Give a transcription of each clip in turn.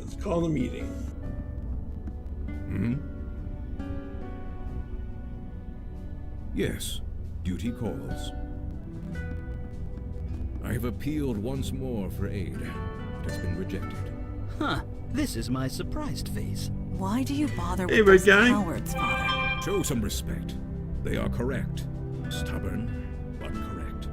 Let's call the meeting. Yes, duty calls. I have appealed once more for aid. It has been rejected. Huh. This is my surprised face. Why do you bother Hey, with red those guy. cowards, Father? Show some respect. They are correct. Stubborn, but correct.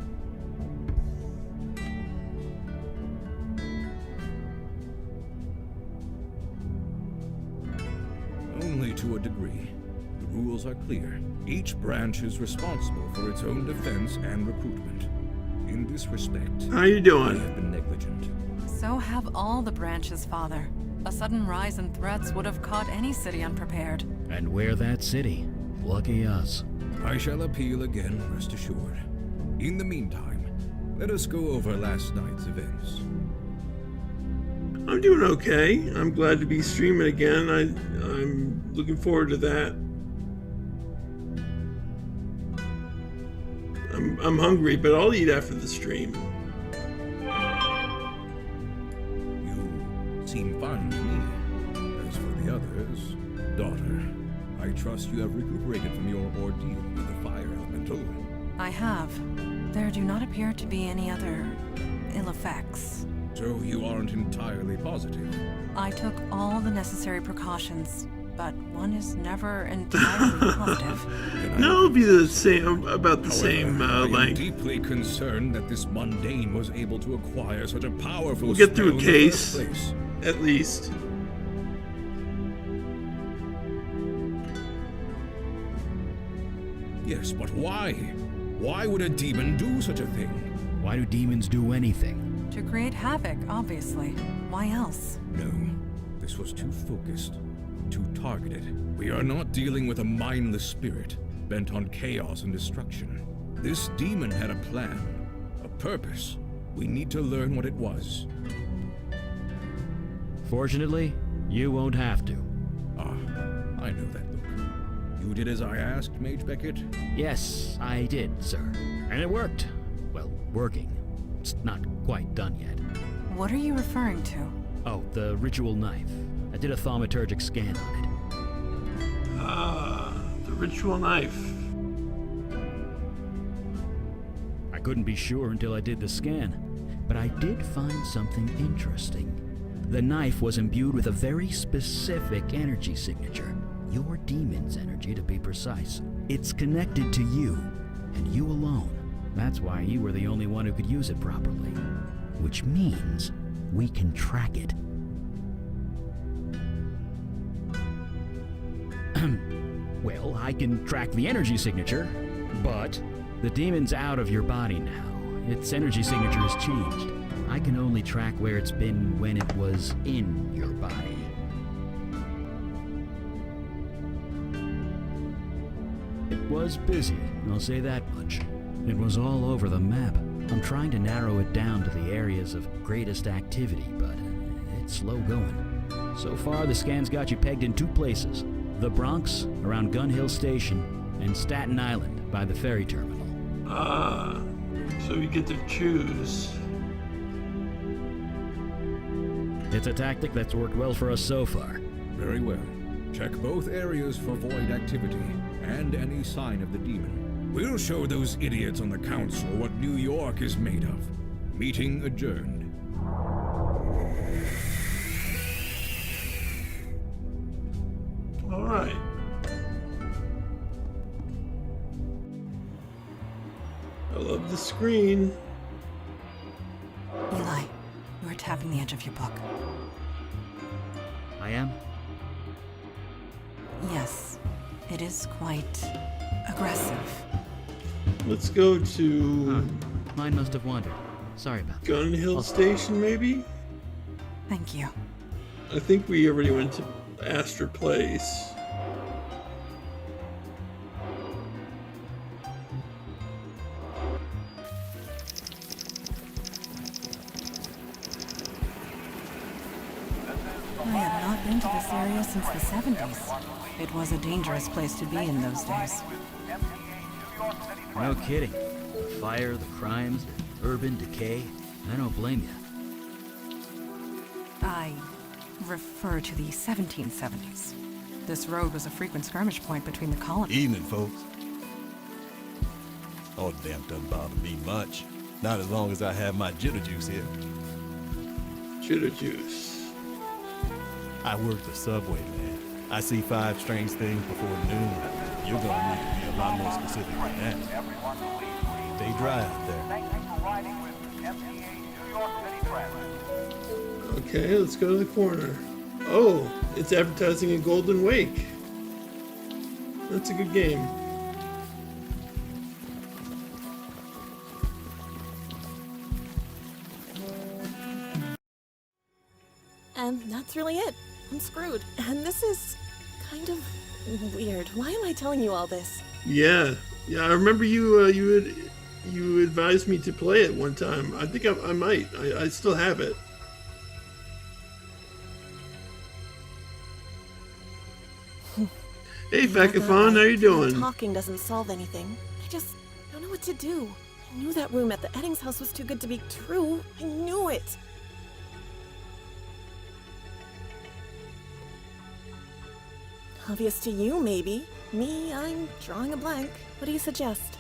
Only to a degree. The rules are clear. Each branch is responsible for its own defense and recruitment. In this respect, How you I doing? have been negligent. So have all the branches, Father. A sudden rise in threats would have caught any city unprepared. And we're that city. Lucky us. I shall appeal again, rest assured. In the meantime, let us go over last night's events. I'm doing okay. I'm glad to be streaming again. I'm looking forward to that. I'm hungry, but I'll eat after the stream. You seem fine to me. As for the others, daughter, I trust you have recuperated from your ordeal with the fire elemental. I have. There do not appear to be any other ill effects. So you aren't entirely positive. I took all the necessary precautions, but one is never entirely positive. No, it'll be the same, about the However, same I am length. deeply concerned that this mundane was able to acquire such a powerful We'll get through a spell in the case, first place. at least. Yes, but why? Why would a demon do such a thing? Why do demons do anything? To create havoc, obviously. Why else? No, this was too focused, too targeted. We are not dealing with a mindless spirit bent on chaos and destruction. This demon had a plan, a purpose. We need to learn what it was. Fortunately, you won't have to. Ah, I know that look. You did as I asked, Mage Beckett? Yes, I did, sir. And it worked. Well, working. It's not quite done yet. What are you referring to? Oh, the ritual knife. I did a thaumaturgic scan on it. Ah, the ritual knife. I couldn't be sure until I did the scan, but I did find something interesting. The knife was imbued with a very specific energy signature. Your demon's energy, to be precise. It's connected to you, and you alone. That's why you were the only one who could use it properly. Which means we can track it. Well, I can track the energy signature, but the demon's out of your body now. Its energy signature has changed. I can only track where it's been when it was in your body. It was busy, I'll say that much. It was all over the map. I'm trying to narrow it down to the areas of greatest activity, but it's slow going. So far, the scan's got you pegged in two places. The Bronx, around Gun Hill Station, and Staten Island, by the ferry terminal. Ah, so we get to choose. It's a tactic that's worked well for us so far. Very well. Check both areas for void activity and any sign of the demon. We'll show those idiots on the council what New York is made of. Meeting adjourned. All right. I love the screen. Eli, you are tapping the edge of your book. I am? Yes, it is quite aggressive. Let's go to Mine must have wandered. Sorry about that. Gun Hill Station, maybe? Thank you. I think we already went to Astor Place. I have not been to this area since the 70s. It was a dangerous place to be in those days. No kidding. The fire, the crimes, the urban decay. I don't blame you. I refer to the 1770s. This road was a frequent skirmish point between the colonies. Evening, folks. Oh, damn doesn't bother me much. Not as long as I have my jitter juice here. Jitter juice. I work the subway, man. I see 5 strange things before noon. You're gonna need to be a lot more specific than that. Stay dry out there. Okay, let's go to the corner. Oh, it's advertising a Golden Wake. That's a good game. And that's really it. I'm screwed. And this is kind of weird. Why am I telling you all this? Yeah, I remember you advised me to play it one time. I think I might. I still have it. Hey, Vacafon, how you doing? Talking doesn't solve anything. I just don't know what to do. I knew that room at the Eddings house was too good to be true. I knew it. Obvious to you, maybe. Me, I'm drawing a blank. What do you suggest?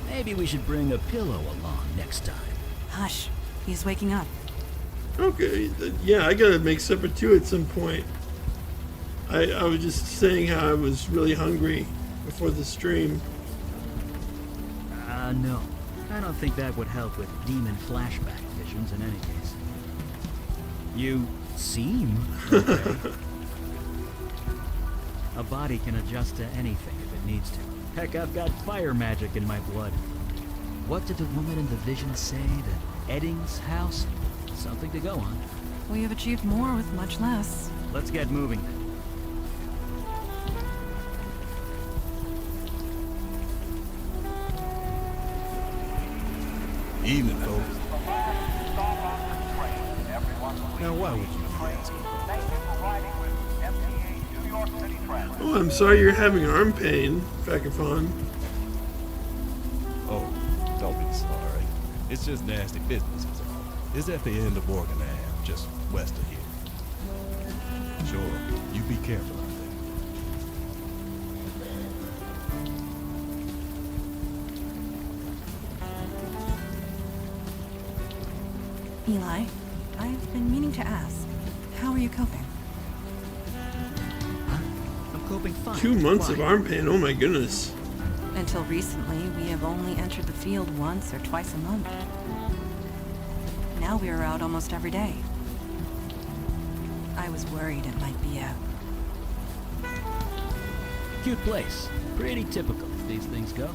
Maybe we should bring a pillow along next time. Hush, he's waking up. Okay, yeah, I gotta make supper too at some point. I was just saying how I was really hungry before the stream. No. I don't think that would help with demon flashback visions in any case. You seem okay. A body can adjust to anything if it needs to. Heck, I've got fire magic in my blood. What did the woman in the vision say? The Eddings house? Something to go on. We have achieved more with much less. Let's get moving then. Evening, folks. Now, why would you be asking? Oh, I'm sorry you're having arm pain, Vacafon. Oh, don't be sorry. It's just nasty business, is all. It's at the end of Morgan Ave, just west of here. Sure, you be careful out there. Eli, I've been meaning to ask, how are you coping? Huh? I'm coping fine. 2 months Why? of arm pain, oh my goodness. Until recently, we have only entered the field once or twice a month. Now we are out almost every day. I was worried it might be a... Cute place. Pretty typical as these things go.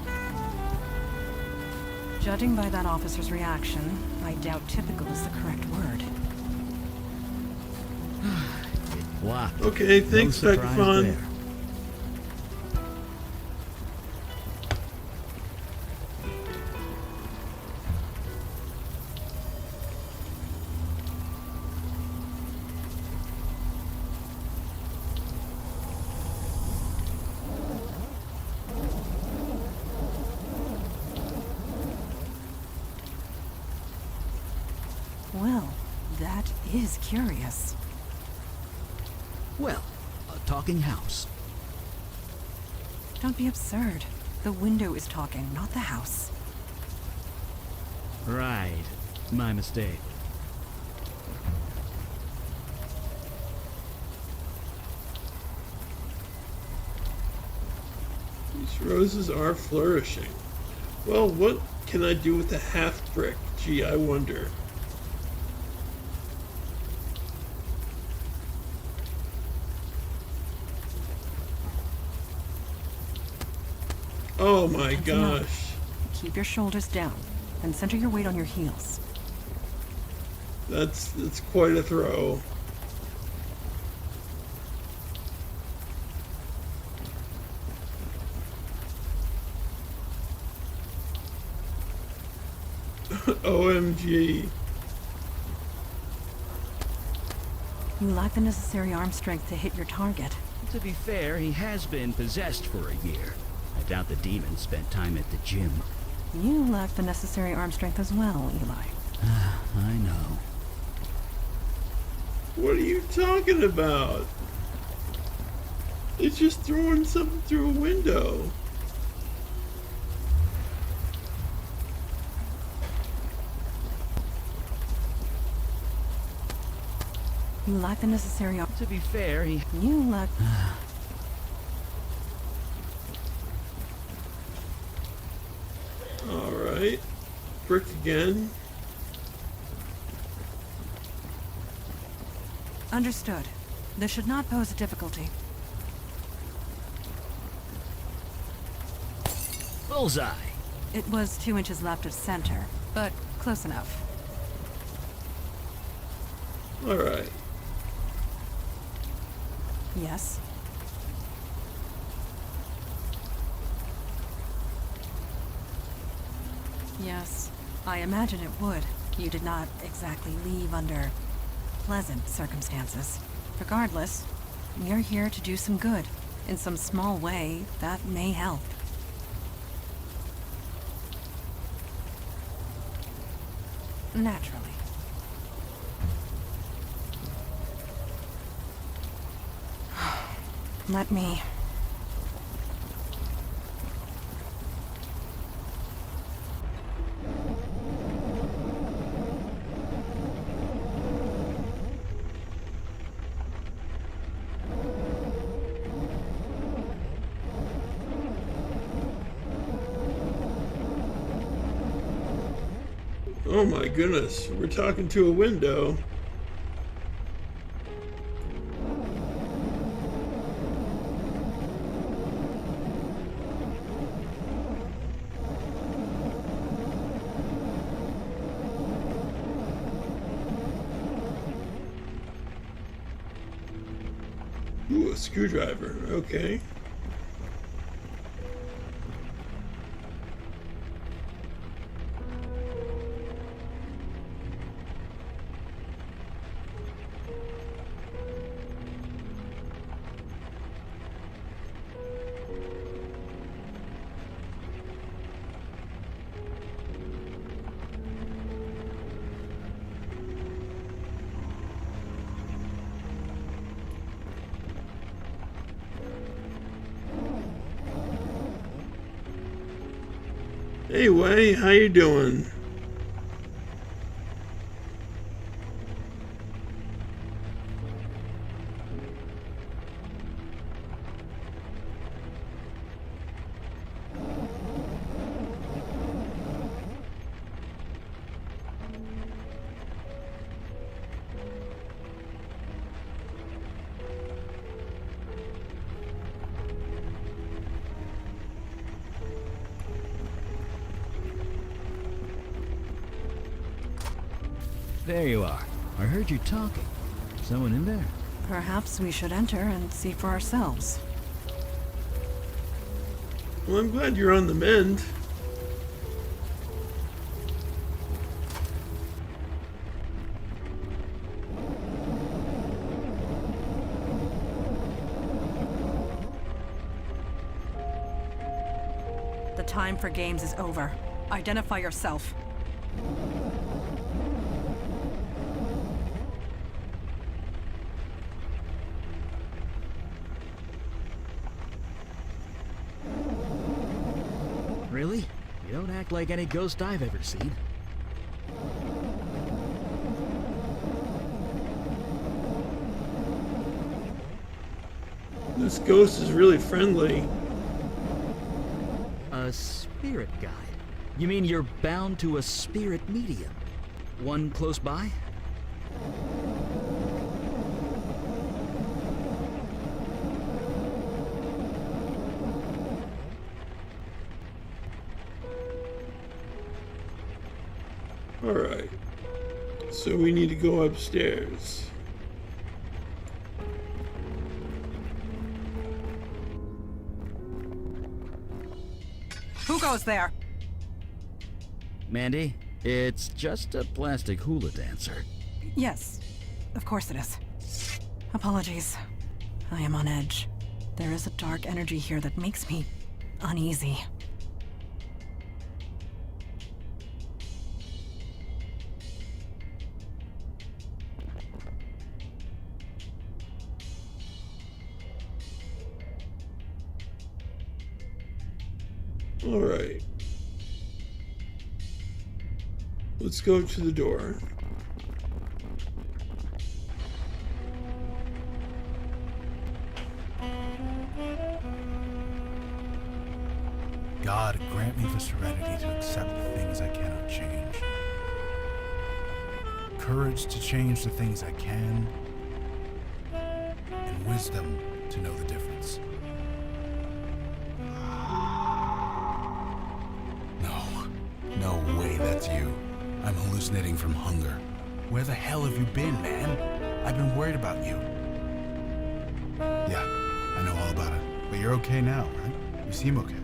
Judging by that officer's reaction, I doubt typical is the correct word. Blocked. Okay, thanks, No surprise Vacafon. there. Well, that is curious. Well, a talking house. Don't be absurd. The window is talking, not the house. Right. My mistake. These roses are flourishing. Well, what can I do with a half brick? Gee, I wonder. Oh my That's enough. gosh. Keep your shoulders down, and center your weight on your heels. That's quite a throw. OMG. You lack the necessary arm strength to hit your target. To be fair, he has been possessed for a year. I doubt the demon spent time at the gym. You lack the necessary arm strength as well, Eli. I know. What are you talking about? It's just throwing something through a window. You lack the necessary arm. To be fair, he... You lack... Alright. Brick again. Understood. This should not pose a difficulty. Bullseye! It was 2 inches left of center, but close enough. Alright. Yes. Yes, I imagine it would. You did not exactly leave under pleasant circumstances. Regardless, you're here to do some good. In some small way, that may help. Naturally. Let me... Oh my goodness, we're talking to a window. Ooh, a screwdriver, okay. Hey, Way, how you doing? There you are. I heard you talking. Someone in there? Perhaps we should enter and see for ourselves. Well, I'm glad you're on the mend. The time for games is over. Identify yourself. Really? You don't act like any ghost I've ever seen. This ghost is really friendly. A spirit guide? You mean you're bound to a spirit medium? One close by? Alright. So we need to go upstairs. Who goes there? Mandy, it's just a plastic hula dancer. Yes, of course it is. Apologies. I am on edge. There is a dark energy here that makes me uneasy. All right. Let's go to the door. God, grant me the serenity to accept the things I cannot change. Courage to change the things I can. And wisdom to know the difference. No way that's you. I'm hallucinating from hunger. Where the hell have you been, man? I've been worried about you. Yeah, I know all about it. But you're okay now, right? You seem okay.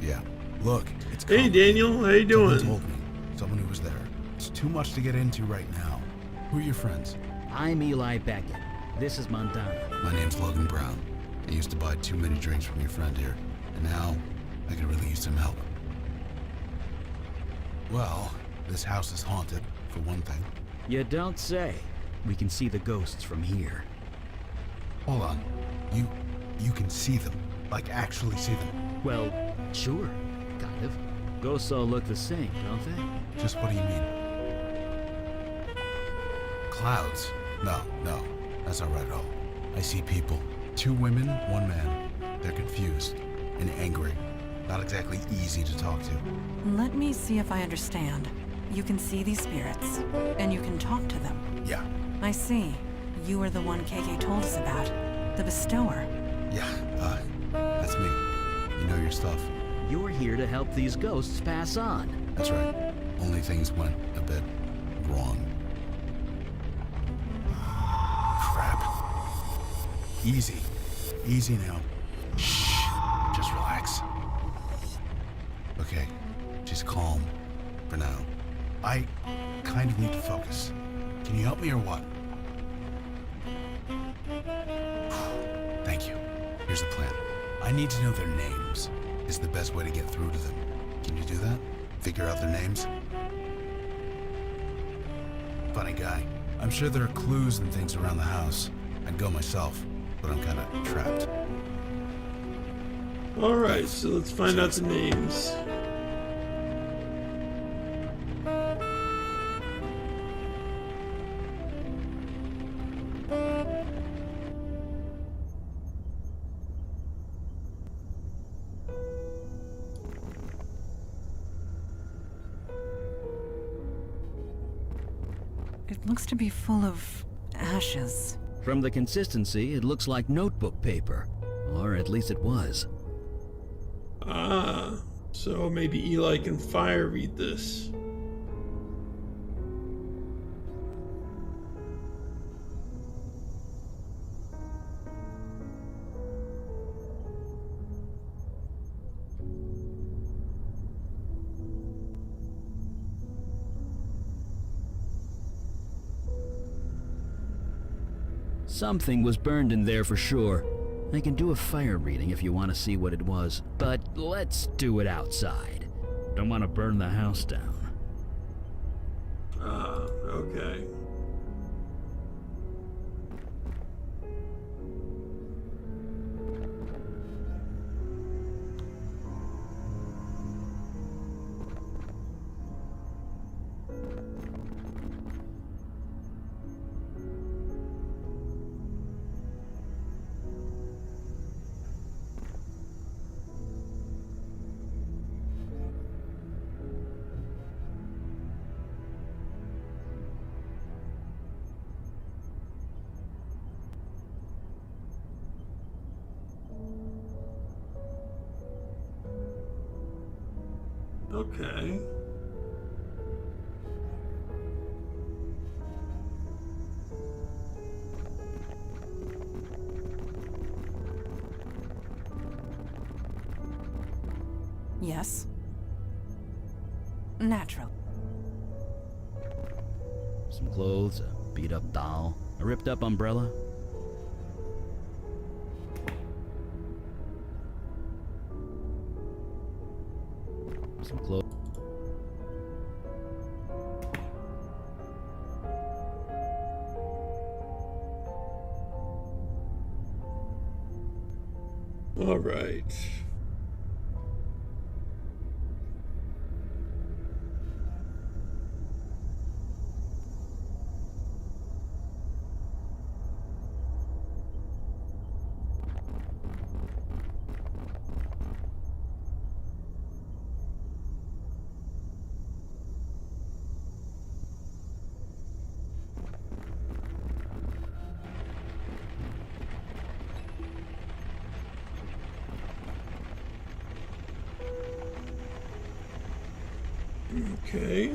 Yeah. Look, it's Hey, complicated. Daniel. How you Someone doing? told me. Someone who was there. It's too much to get into right now. Who are your friends? I'm Eli Beckett. This is Montana. My name's Logan Brown. I used to buy too many drinks from your friend here, and now I could really use some help. Well, this house is haunted, for one thing. You don't say. We can see the ghosts from here. Hold on. You can see them. Like, actually see them. Well, sure. Kind of. Ghosts all look the same, don't they? Just what do you mean? Clouds? No. That's not right at all. I see people. 2 women, 1 man. They're confused and angry. Not exactly easy to talk to. Let me see if I understand. You can see these spirits, and you can talk to them. Yeah. I see. You are the one KK told us about. The bestower. Yeah, that's me. You know your stuff. You're here to help these ghosts pass on. That's right. Only things went a bit wrong. Crap. Easy. Easy now. Shh. Just relax. Okay. She's calm. For now. I kind of need to focus. Can you help me or what? Thank you. Here's the plan. I need to know their names. Is the best way to get through to them. Can you do that? Figure out their names? Funny guy. I'm sure there are clues and things around the house. I'd go myself, but I'm kind of trapped. All right, so let's find out the names. It looks to be full of ashes. From the consistency, it looks like notebook paper. Or at least it was. Ah, so maybe Eli can fire read this. Something was burned in there for sure. I can do a fire reading if you want to see what it was, but let's do it outside. Don't want to burn the house down. Ah, okay. Okay. Yes. Natural. Some clothes, a beat-up doll, a ripped-up umbrella. Some clothes. All right. Okay.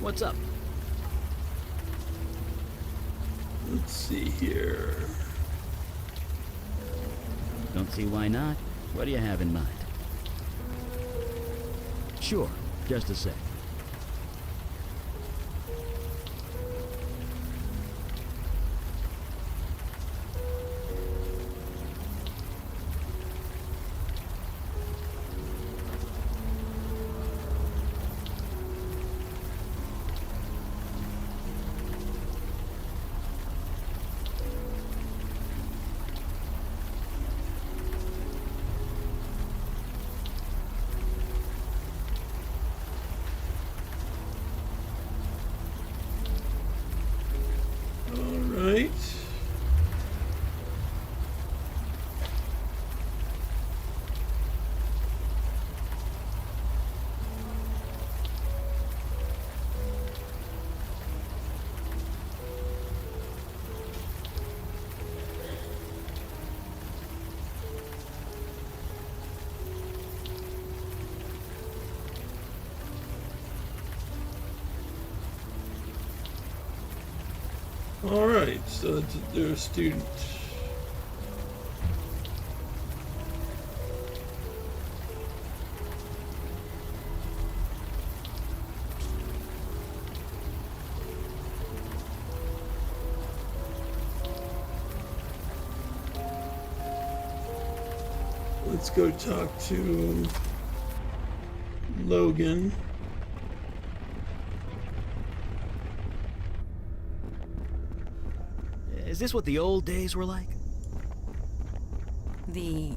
What's up? Let's see here. Don't see why not. What do you have in mind? Sure, just a sec. Right. All right, so they're a student. Let's go talk to Logan. Is this what the old days were like? The...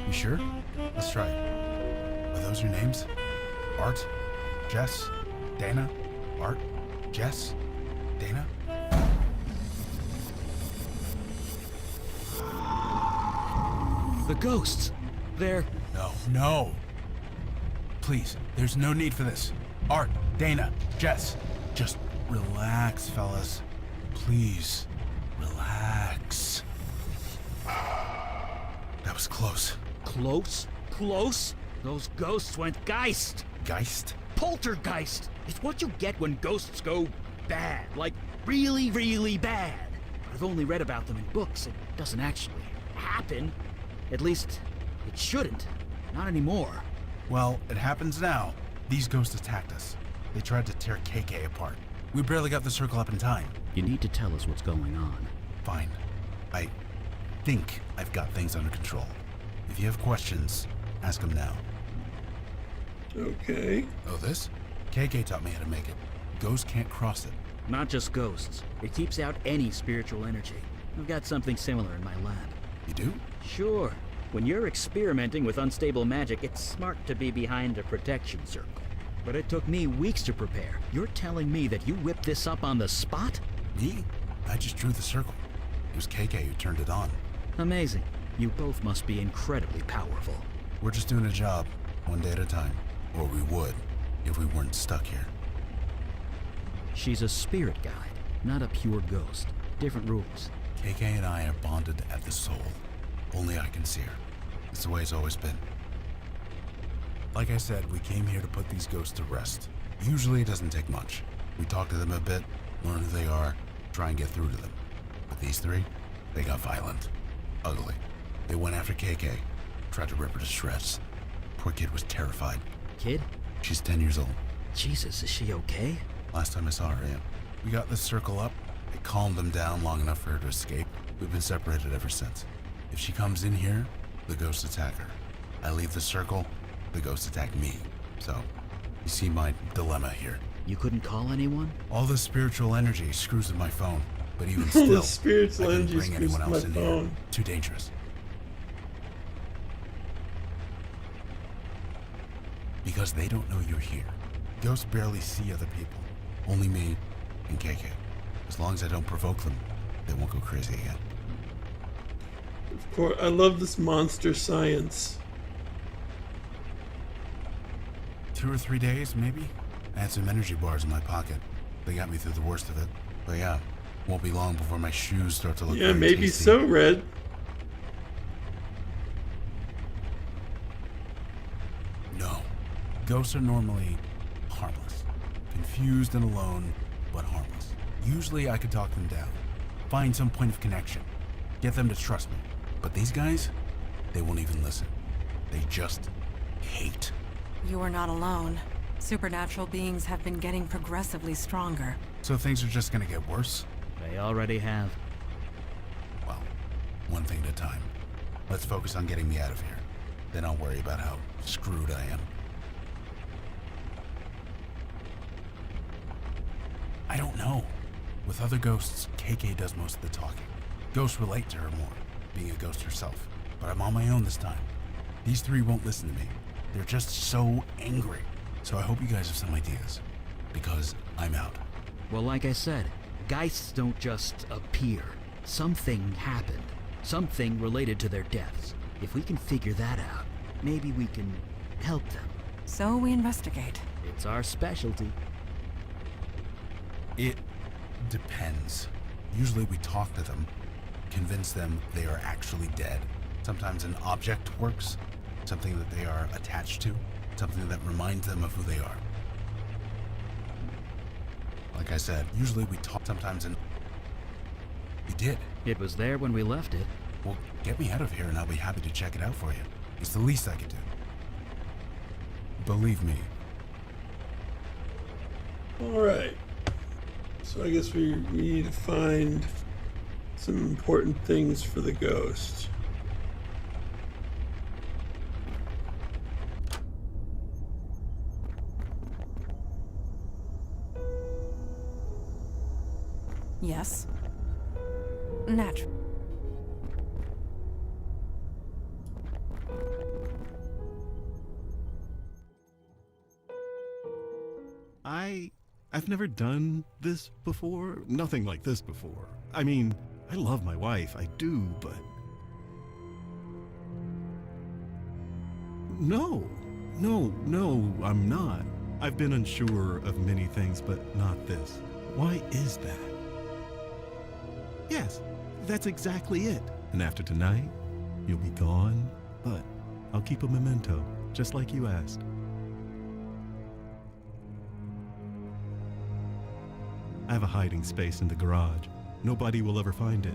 You sure? Let's try it. Are those your names? Art? Jess? Dana? Art? Jess? Dana? The ghosts! They're... No. Please, there's no need for this. Art, Dana, Jess, just relax, fellas. Please, relax. That was close. Close? Close? Those ghosts went geist! Geist? Poltergeist! It's what you get when ghosts go bad. Like, really, really bad. I've only read about them in books. It doesn't actually happen. At least, it shouldn't. Not anymore. Well, it happens now. These ghosts attacked us. They tried to tear KK apart. We barely got the circle up in time. You need to tell us what's going on. Fine. I think I've got things under control. If you have questions, ask them now. Okay. Oh, this? KK taught me how to make it. Ghosts can't cross it. Not just ghosts. It keeps out any spiritual energy. I've got something similar in my lab. You do? Sure. When you're experimenting with unstable magic, it's smart to be behind a protection circle. But it took me weeks to prepare. You're telling me that you whipped this up on the spot? Me? I just drew the circle. It was KK who turned it on. Amazing. You both must be incredibly powerful. We're just doing a job, one day at a time. Or we would, if we weren't stuck here. She's a spirit guide, not a pure ghost. Different rules. KK and I are bonded at the soul. Only I can see her. It's the way it's always been. Like I said, we came here to put these ghosts to rest. Usually it doesn't take much. We talk to them a bit, learn who they are, try and get through to them. But these three, they got violent. Ugly. They went after KK. Tried to rip her to shreds. Poor kid was terrified. Kid? She's 10 years old. Jesus, is she okay? Last time I saw her, yeah. We got this circle up. It calmed them down long enough for her to escape. We've been separated ever since. If she comes in here, the ghosts attack her. I leave the circle, the ghosts attack me. So, you see my dilemma here. You couldn't call anyone? All the spiritual energy screws with my phone, but even All still, the spiritual I couldn't energy bring screws anyone with my else in here. phone. Too dangerous. Because they don't know you're here. Ghosts barely see other people. Only me and KK. As long as I don't provoke them, they won't go crazy again. Of course, I love this monster science. 2 or 3 days, maybe? I had some energy bars in my pocket. They got me through the worst of it. But yeah, won't be long before my shoes start to look Yeah, very maybe tasty. so, Red. No. Ghosts are normally harmless. Confused and alone, but harmless. Usually I could talk them down. Find some point of connection. Get them to trust me. But these guys, they won't even listen. They just hate. You are not alone. Supernatural beings have been getting progressively stronger. So things are just gonna get worse? They already have. Well, one thing at a time. Let's focus on getting me out of here. Then I'll worry about how screwed I am. I don't know. With other ghosts, KK does most of the talking. Ghosts relate to her more, being a ghost herself. But I'm on my own this time. These three won't listen to me. They're just so angry. So I hope you guys have some ideas. Because I'm out. Well, like I said, geists don't just appear. Something happened. Something related to their deaths. If we can figure that out, maybe we can help them. So we investigate. It's our specialty. It depends. Usually we talk to them, convince them they are actually dead. Sometimes an object works, something that they are attached to, something that reminds them of who they are. Like I said, usually we talk, sometimes an... You did. It was there when we left it. Well, get me out of here and I'll be happy to check it out for you. It's the least I could do. Believe me. Alright. So I guess we need to find some important things for the ghost. Yes. Natural. I've never done this before. Nothing like this before. I mean, I love my wife, I do, but... No, I'm not. I've been unsure of many things, but not this. Why is that? Yes, that's exactly it. And after tonight, you'll be gone, but I'll keep a memento, just like you asked. I have a hiding space in the garage. Nobody will ever find it.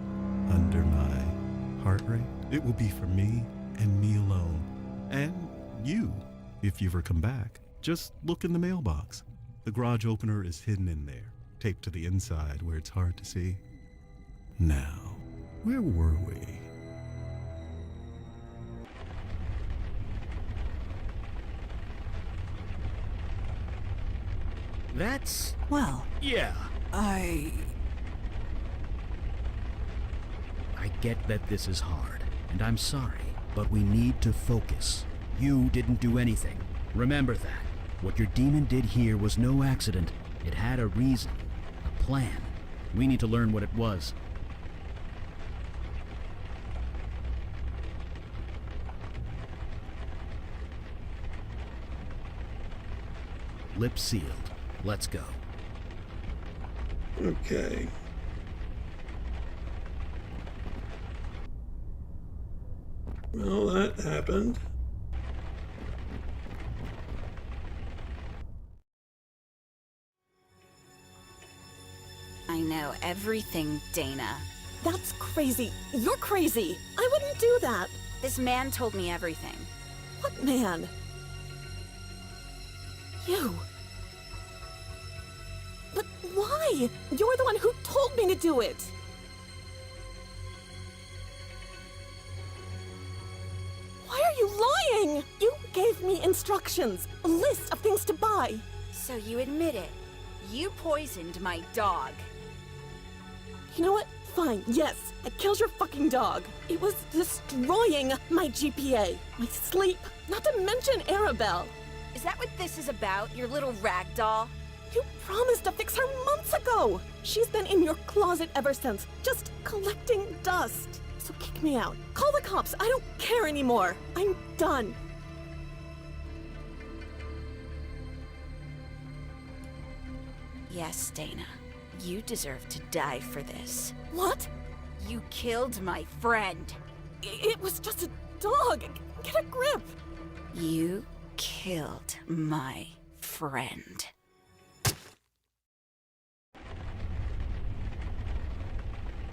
Under my heart rate, it will be for me and me alone. And you, if you ever come back. Just look in the mailbox. The garage opener is hidden in there, taped to the inside where it's hard to see. Now, where were we? That's... Well, yeah. I get that this is hard, and I'm sorry, but we need to focus. You didn't do anything. Remember that. What your demon did here was no accident. It had a reason, a plan. We need to learn what it was. Lips sealed. Let's go. Okay. Well, that happened. I know everything, Dana. That's crazy. You're crazy. I wouldn't do that. This man told me everything. What man? You. But why? You're the one who told me to do it. Why are you lying? You gave me instructions, a list of things to buy. So you admit it. You poisoned my dog. You know what? Fine, yes, I killed your fucking dog. It was destroying my GPA, my sleep, not to mention Arabelle. Is that what this is about, your little rag doll? You promised to fix her months ago. She's been in your closet ever since, just collecting dust. So kick me out. Call the cops. I don't care anymore. I'm done. Yes, Dana. You deserve to die for this. What? You killed my friend. It was just a dog. Get a grip. You killed my friend.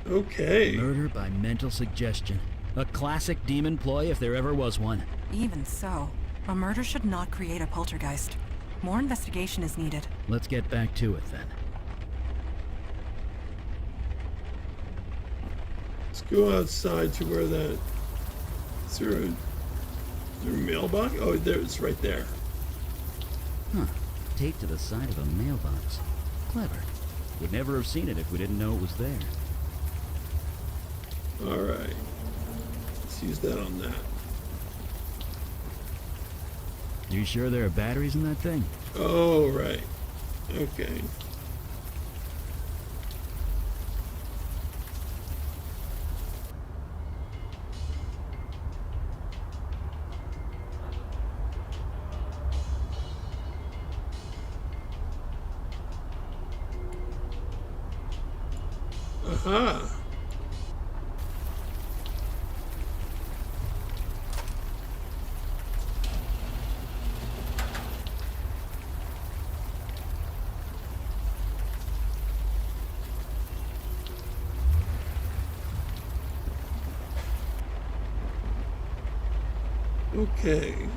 Okay. Murder by mental suggestion. A classic demon ploy if there ever was one. Even so, a murder should not create a poltergeist. More investigation is needed. Let's get back to it then. Let's go outside to where that... Is there a mailbox? Oh, there, it's right there. Huh. Taped to the side of a mailbox. Clever. Would never have seen it if we didn't know it was there. Alright. Let's use that on that. You sure there are batteries in that thing? Oh, right. Okay. Aha. Okay.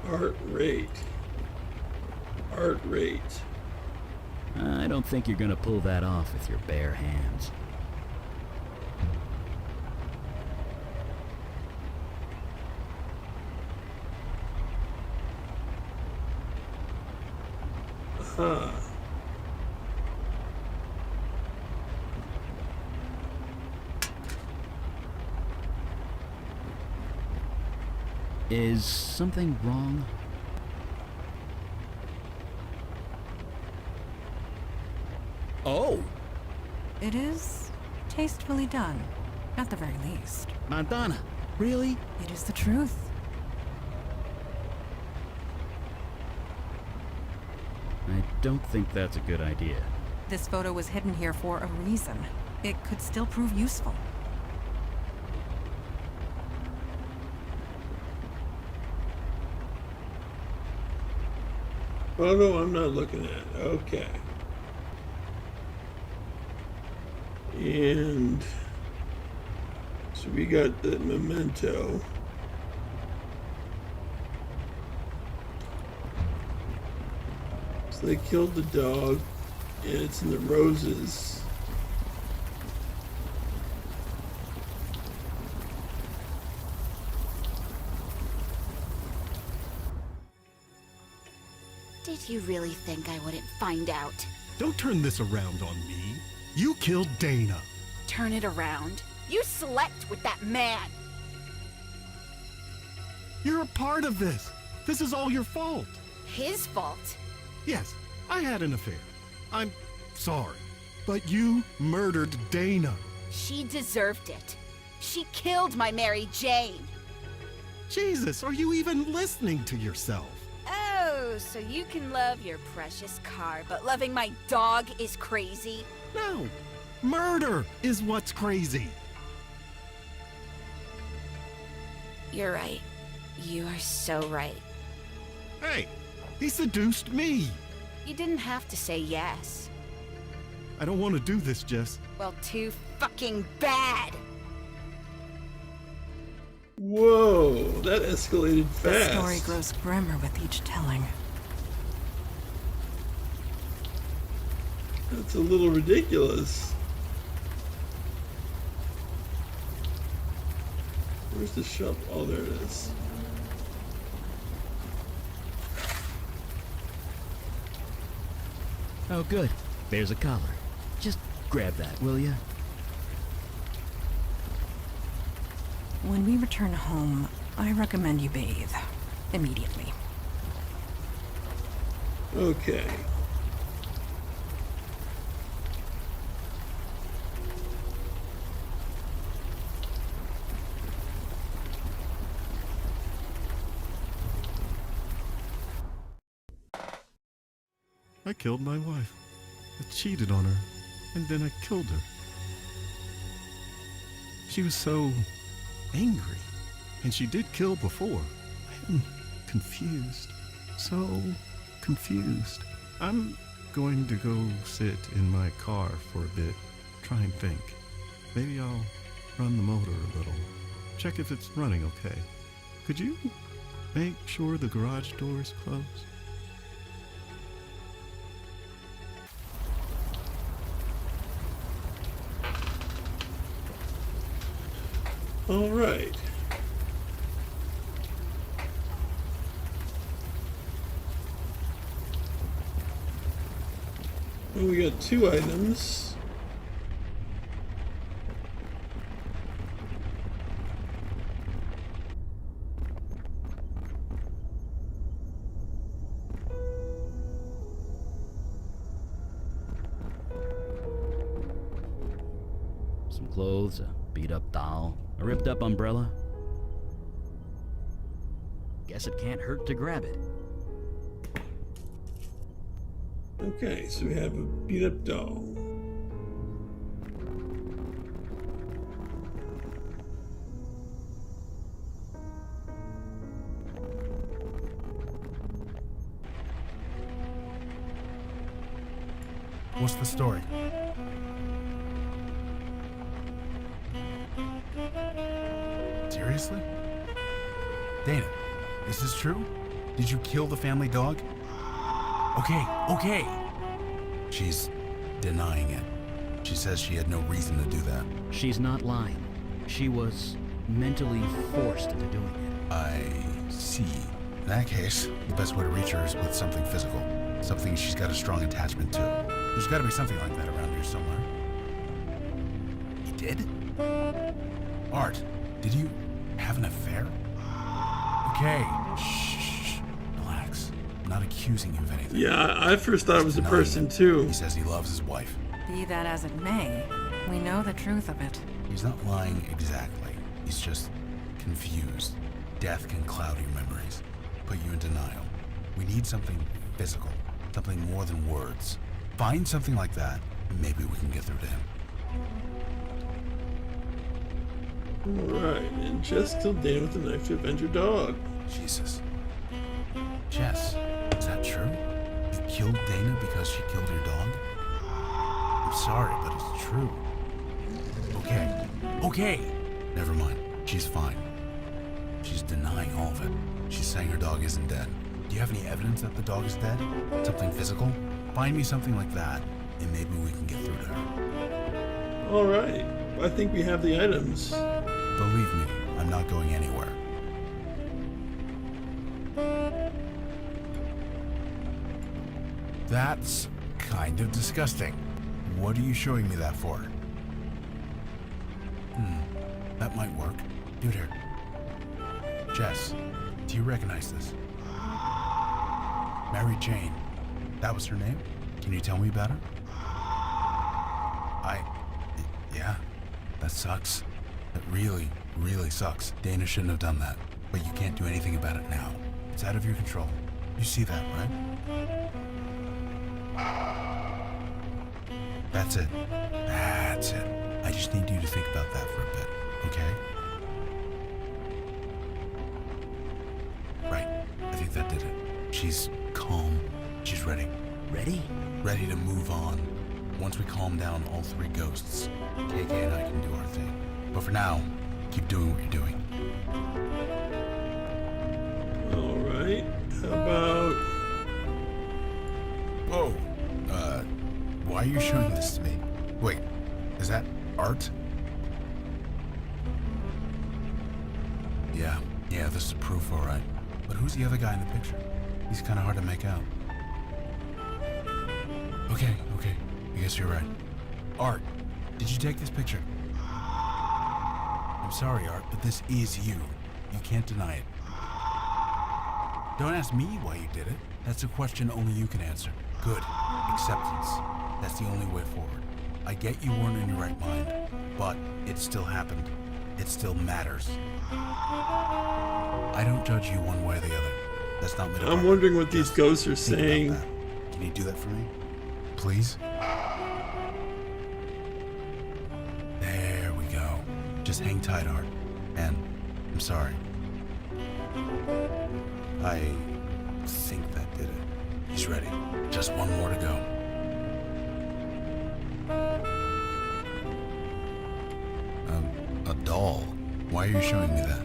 Heart rate. Heart rate. I don't think you're gonna pull that off with your bare hands. Huh. Is something wrong? Oh! It is tastefully done, at the very least. Montana, really? It is the truth. I don't think that's a good idea. This photo was hidden here for a reason. It could still prove useful. Oh no, I'm not looking at it. Okay. And so we got the memento. So they killed the dog, and it's in the roses. Did you really think I wouldn't find out? Don't turn this around on me. You killed Dana. Turn it around. You slept with that man. You're a part of this. This is all your fault. His fault. Yes, I had an affair. I'm sorry. But you murdered Dana. She deserved it. She killed my Mary Jane. Jesus, are you even listening to yourself? Oh, so you can love your precious car, but loving my dog is crazy? No, Murder is what's crazy. You're right. You are so right. Hey, he seduced me. You didn't have to say yes. I don't want to do this, Jess. Well, too fucking bad. Whoa, that escalated The fast. story grows grimmer with each telling. That's a little ridiculous. Where's the shovel? Oh, there it is. Oh, good. There's a collar. Just grab that, will ya? When we return home, I recommend you bathe. Immediately. Okay. I killed my wife. I cheated on her, and then I killed her. She was so angry, and she did kill before. I am confused. So confused. I'm going to go sit in my car for a bit, try and think. Maybe I'll run the motor a little. Check if it's running okay. Could you make sure the garage door is closed? All right. Well, we got 2 items. Some clothes, a beat-up doll, a ripped-up umbrella. Guess it can't hurt to grab it. Okay, so we have a beat up doll. What's the story? Seriously? Dana, is this true? Did you kill the family dog? Okay. She's denying it. She says she had no reason to do that. She's not lying. She was mentally forced into doing it. I see. In that case, the best way to reach her is with something physical. Something she's got a strong attachment to. There's got to be something like that around here somewhere. You did? Art, did you have an affair? Okay. Shh. Relax. I'm not accusing you of anything. Yeah, I first thought it was a Denying person it. too. He says he loves his wife. Be that as it may, we know the truth of it. He's not lying exactly. He's just confused. Death can cloud your memories, put you in denial. We need something physical, something more than words. Find something like that, and maybe we can get through to him. Alright, and Jess killed Dana with a knife to avenge her dog. Jesus. Jess, is that true? You killed Dana because she killed your dog? I'm sorry, but it's true. Okay. Never mind. She's fine. She's denying all of it. She's saying her dog isn't dead. Do you have any evidence that the dog is dead? Something physical? Find me something like that, and maybe we can get through to her. Alright, I think we have the items. Believe me, I'm not going anywhere. That's kind of disgusting. What are you showing me that for? That might work. Dude, here. Jess, do you recognize this? Mary Jane. That was her name? Can you tell me about her? Yeah, that sucks. That really, really sucks. Dana shouldn't have done that. But you can't do anything about it now. It's out of your control. You see that, right? That's it. That's it. I just need you to think about that for a bit, okay? Right. I think that did it. She's calm. She's ready. Ready? Ready to move on. Once we calm down all three ghosts, KK and I can do our thing. But for now, keep doing what you're doing. All right. How about... Whoa. Why are you showing this to me? Wait, is that art? Yeah, this is proof, all right. But who's the other guy in the picture? He's kind of hard to make out. Okay. I guess you're right. Art, did you take this picture? I'm sorry, Art, but this is you. You can't deny it. Don't ask me why you did it. That's a question only you can answer. Good. Acceptance. That's the only way forward. I get you weren't in your right mind, but it still happened. It still matters. I don't judge you one way or the other. That's not my department. I'm wondering what these Just ghosts are think about saying. that. Can you do that for me? Please? There we go. Just hang tight, Art. And I'm sorry. I think that did it. He's ready. Just one more to go. A doll. Why are you showing me that?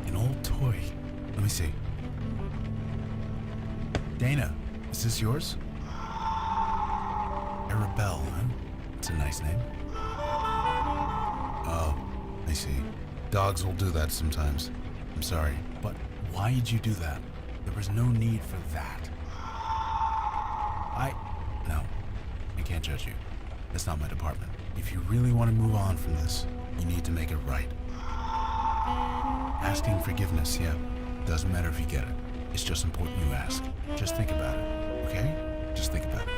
An old toy. Let me see. Dana, is this yours? Arabelle, huh? It's a nice name. Oh, I see. Dogs will do that sometimes. I'm sorry, but why did you do that? There was no need for that. No, I can't judge you. That's not my department. If you really want to move on from this, you need to make it right. Asking forgiveness, yeah. Doesn't matter if you get it. It's just important you ask. Just think about it, okay? Just think about it.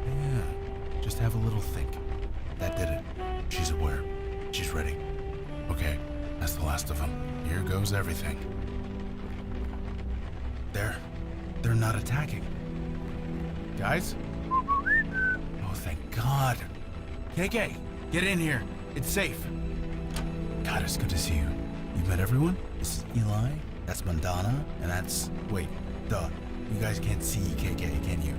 Yeah, just have a little think. That did it. She's aware. She's ready. Okay, that's the last of them. Here goes everything. They're not attacking. Guys? Oh, thank God. KK, get in here. It's safe. God, it's good to see you. You've met everyone? This is Eli, that's Mandana, and that's... Wait, duh. You guys can't see KK, can you?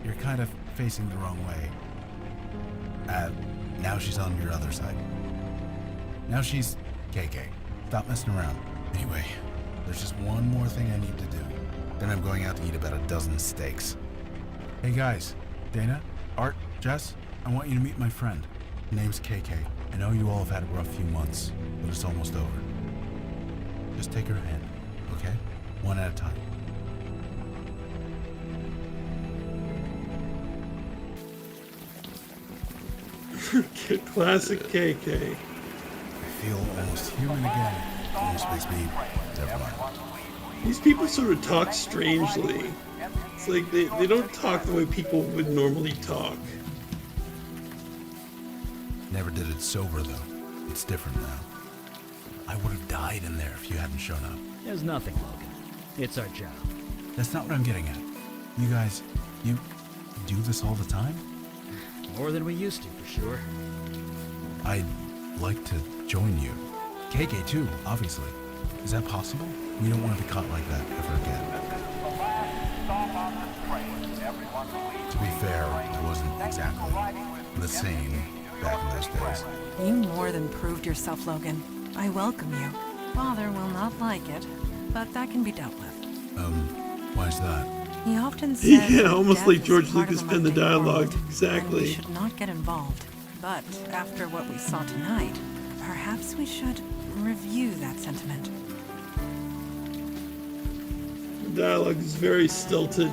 You're kind of facing the wrong way. Now she's on your other side. Now she's... KK, stop messing around. Anyway, there's just one more thing I need to do. Then I'm going out to eat about a dozen steaks. Hey guys, Dana, Art, Jess, I want you to meet my friend. Her name's KK. I know you all have had a rough few months, but it's almost over. Just take her hand, okay? One at a time. Classic KK. I feel almost human again. Almost makes me... Never mind. These people sort of talk strangely. It's like they don't talk the way people would normally talk. Never did it sober, though. It's different now. I would have died in there if you hadn't shown up. There's nothing, Logan. It's our job. That's not what I'm getting at. You guys, you do this all the time? More than we used to, for sure. I'd like to join you. KK too, obviously. Is that possible? We don't want to be caught like that ever again. To be fair, I wasn't exactly the same back in those days. You more than proved yourself, Logan. I welcome you. Father will not like it, but that can be dealt with. Why is that? He often said Yeah, almost death like is George part of Lucas the penned the mundane dialogue. world, and Exactly. we should not get involved. But after what we saw tonight, perhaps we should review that sentiment. The dialogue is very stilted.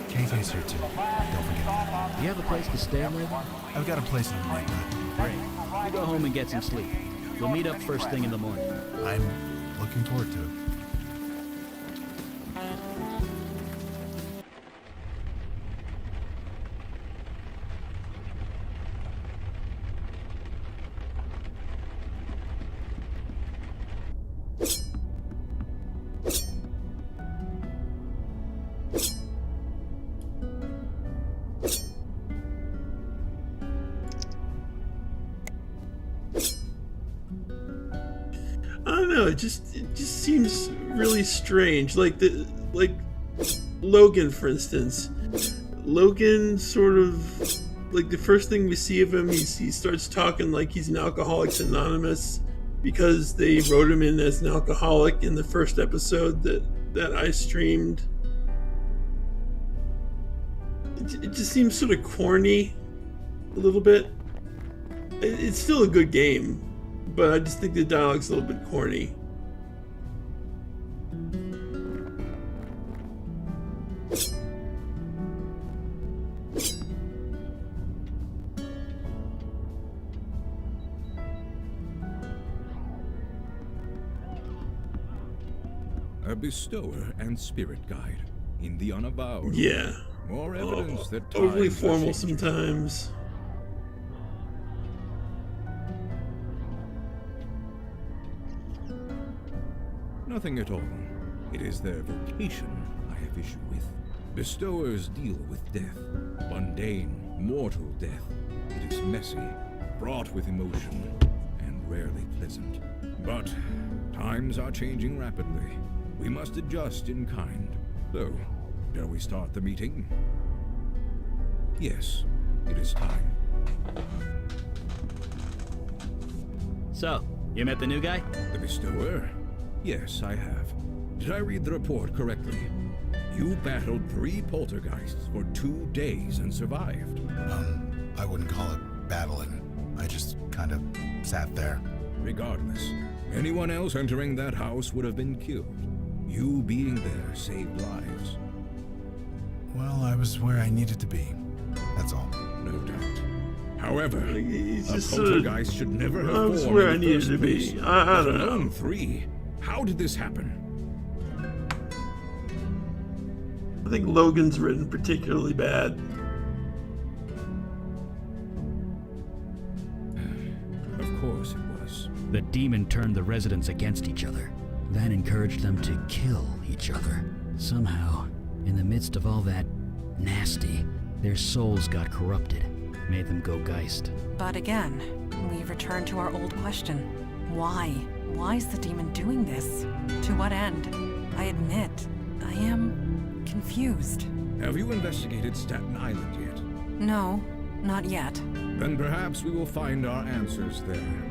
KK's here too. Don't forget that. Do you have a place to stay, Logan? I've got a place in the neighborhood. Great. You go home and get some sleep. We'll meet up first thing in the morning. I'm looking forward to it. know. It just seems really strange. Like Logan, for instance. Logan sort of, like, the first thing we see of him, he starts talking like he's an Alcoholics Anonymous because they wrote him in as an alcoholic in the first episode that I streamed. It just seems sort of corny a little bit. It's still a good game, but I just think the dialogue's a little bit corny. A bestower and spirit guide in the Unavowed. Yeah. More evidence that Overly times are formal changing. sometimes. Nothing at all. It is their vocation I have issue with. Bestowers deal with death. Mundane, mortal death. It is messy, fraught with emotion, and rarely pleasant. But times are changing rapidly. We must adjust in kind. So, shall we start the meeting? Yes, it is time. So, you met the new guy? The bestower? Yes, I have. Did I read the report correctly? You battled 3 poltergeists for 2 days and survived. I wouldn't call it battling. I just kind of sat there. Regardless, anyone else entering that house would have been killed. You being there saved lives. Well, I was where I needed to be. That's all. No doubt. However, He's a just sort of, poltergeist should never have I was formed where I in the needed first to place. be. I don't Let alone know. 3. How did this happen? I think Logan's written particularly bad. Of course it was. The demon turned the residents against each other, then encouraged them to kill each other. Somehow, in the midst of all that nasty, their souls got corrupted, made them go geist. But again, we return to our old question. Why? Why is the demon doing this? To what end? I admit, I am confused. Have you investigated Staten Island yet? No, not yet. Then perhaps we will find our answers there.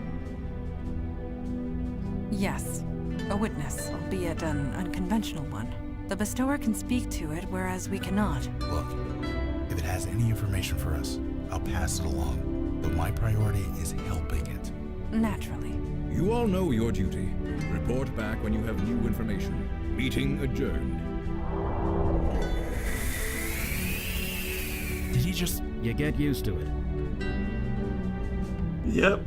Yes, a witness, albeit an unconventional one. The bestower can speak to it, whereas we cannot. Look, if it has any information for us, I'll pass it along. But my priority is helping it. Naturally. You all know your duty. Report back when you have new information. Meeting adjourned. Did he just... You get used to it. Yep.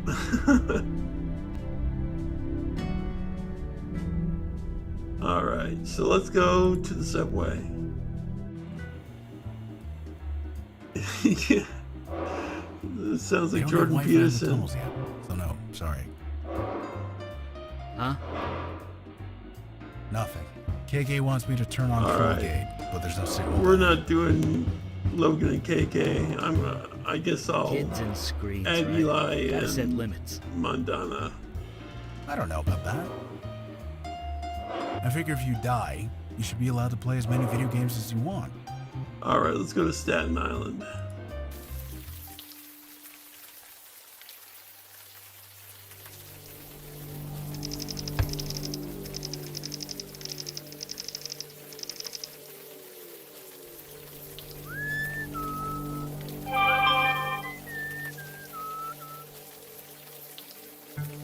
Alright, so let's go to the subway. Yeah. This sounds They like don't have Jordan Wi-Fi in the Peterson. tunnels yet. So no, sorry. Huh? Nothing. KK wants me to turn on All full right. gate, but there's no signal. We're not doing Logan and KK. I guess I'll Kids and screens, add right? Eli Gotta set and limits. Mondana. I don't know about that. I figure if you die, you should be allowed to play as many video games as you want. Alright, let's go to Staten Island.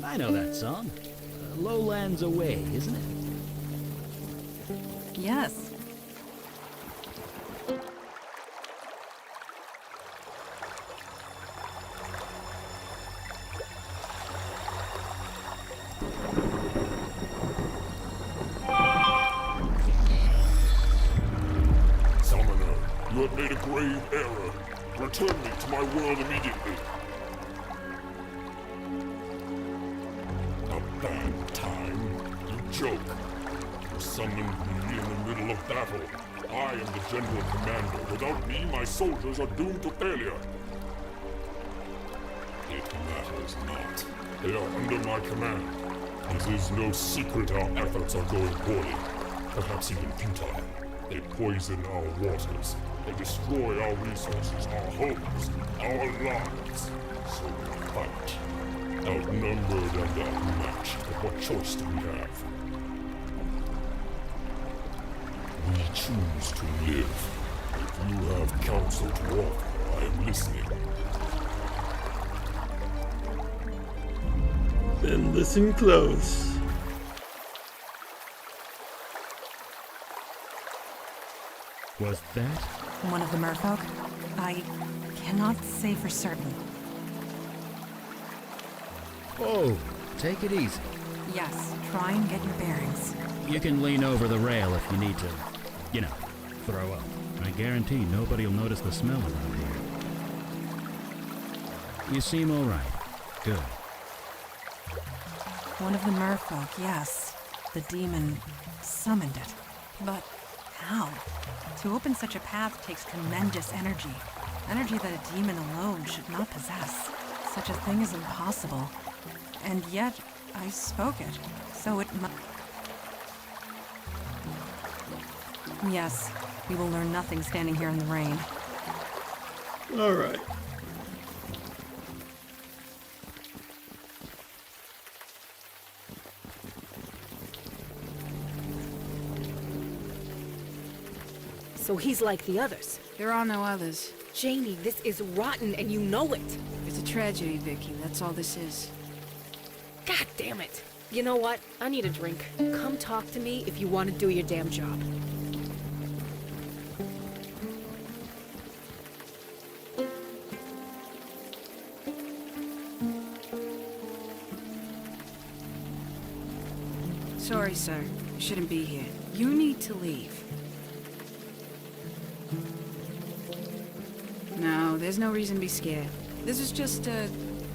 I know that song. Lowlands Away, isn't it? Yes. Summoner, you have made a grave error. Return me to my world immediately. A bad time? You joke. You summoned me in the middle of battle. I am the general commander. Without me, my soldiers are doomed to failure. It matters not. They are under my command. It is no secret our efforts are going poorly, perhaps even futile. They poison our waters. They destroy our resources, our homes, our lives. So we fight. Outnumbered and outmatched, but what choice do we have? We choose to live. If you have counsel to offer, I am listening. Then listen close. Was that? One of the merfolk? I cannot say for certain. Oh, take it easy. Yes, try and get your bearings. You can lean over the rail if you need to, throw up. I guarantee nobody will notice the smell around here. You seem all right. Good. One of the merfolk, yes. The demon summoned it. But how? To open such a path takes tremendous energy. Energy that a demon alone should not possess. Such a thing is impossible. And yet, I spoke it. So it must... Yes, we will learn nothing standing here in the rain. All right. So he's like the others. There are no others. Janie, this is rotten and you know it. It's a tragedy, Vicky. That's all this is. God damn it. You know what? I need a drink. Come talk to me if you want to do your damn job. Sorry, sir. You shouldn't be here. You need to leave. No, there's no reason to be scared. This is just a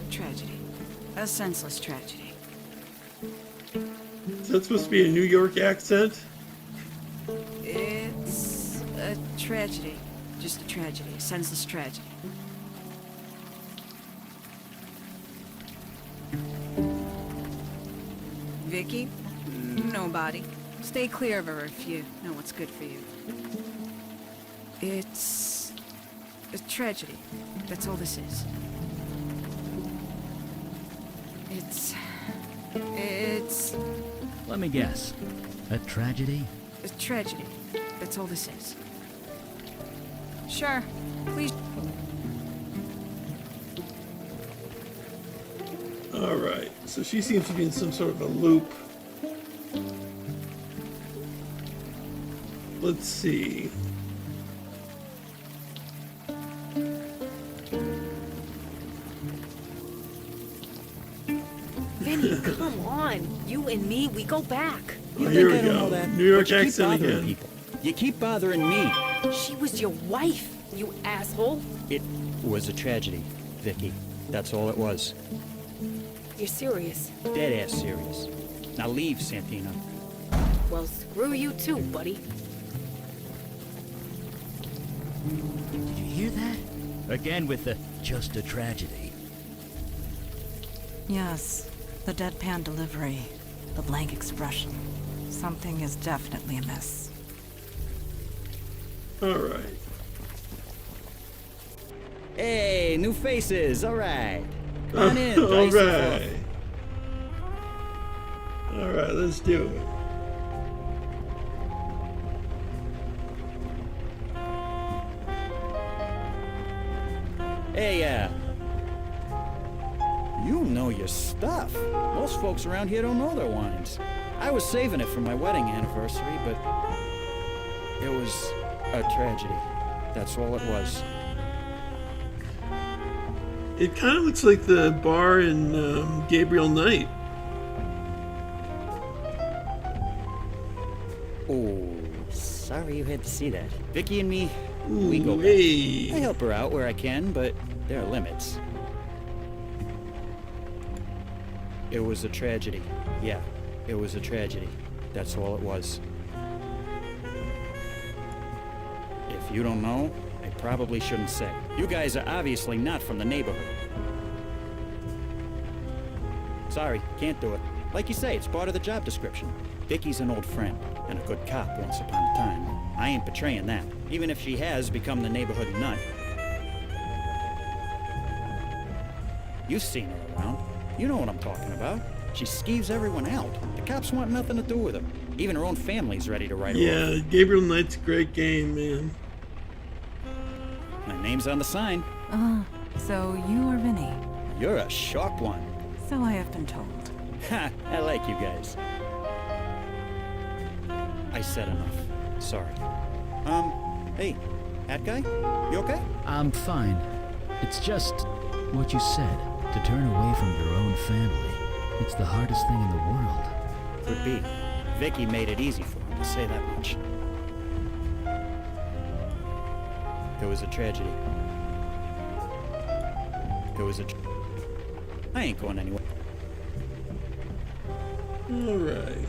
tragedy. A senseless tragedy. Is that supposed to be a New York accent? It's a tragedy. Just a tragedy. A senseless tragedy. Vicky? Nobody. Stay clear of her if you know what's good for you. It's a tragedy. That's all this is. It's... Let me guess. A tragedy? a tragedy. That's all this is. Sure. Please. Alright, so she seems to be in some sort of a loop. Let's see. Vinny, come on. You and me, we go back. Oh, here we go. New York accent again. People. You keep bothering me. She was your wife, you asshole. It was a tragedy, Vicky. That's all it was. You're serious? Dead ass serious. Now leave, Santina. Well, screw you too, buddy. Did you hear that? Again with the just a tragedy. Yes, the deadpan delivery, the blank expression. Something is definitely amiss. Alright. Hey, new faces. All right. Come on in. try yourself Alright. Alright, let's do it. Hey, you know your stuff. Most folks around here don't know their wines. I was saving it for my wedding anniversary, but it was a tragedy. That's all it was. It kind of looks like the bar in Gabriel Knight. Oh, sorry you had to see that. Vicky and me, we go Ooh, back. hey. I help her out where I can, but there are limits. It was a tragedy. Yeah, it was a tragedy. That's all it was. If you don't know, I probably shouldn't say. You guys are obviously not from the neighborhood. Sorry, can't do it. Like you say, it's part of the job description. Vicky's an old friend, and a good cop once upon a time. I ain't betraying that, even if she has become the neighborhood nut. You've seen her around. You know what I'm talking about. She skeeves everyone out. The cops want nothing to do with her. Even her own family's ready to write her off. Yeah, Gabriel Knight's a great game, man. My name's on the sign. So you are Vinny. You're a sharp one. So I have been told. Ha! I like you guys. I said enough. Sorry. Hey, hat guy? You okay? I'm fine. It's just what you said. To turn away from your own family. It's the hardest thing in the world. Could be. Vicky made it easy for him, to say that much. It was a tragedy. I ain't going anywhere. Alright.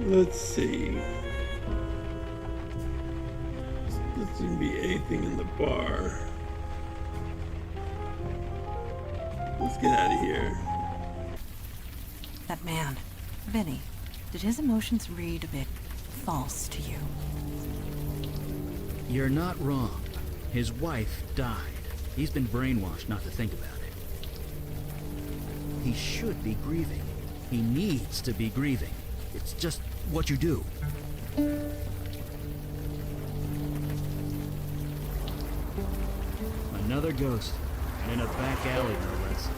Let's see. There doesn't be anything in the bar. Let's get out of here. That man, Vinny, did his emotions read a bit false to you? You're not wrong. His wife died. He's been brainwashed not to think about it. He should be grieving. He needs to be grieving. It's just what you do. Another ghost. And in a back alley, no less.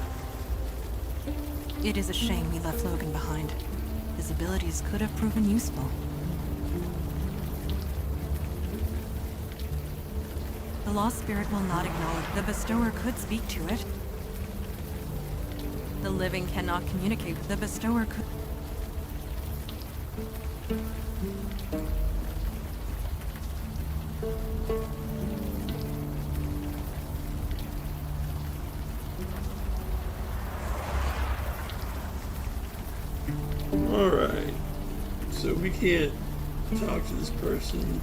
It is a shame we left Logan behind. His abilities could have proven useful. The lost spirit will not acknowledge. The bestower could speak to it. The living cannot communicate. The bestower could... Alright. So we can't talk to this person.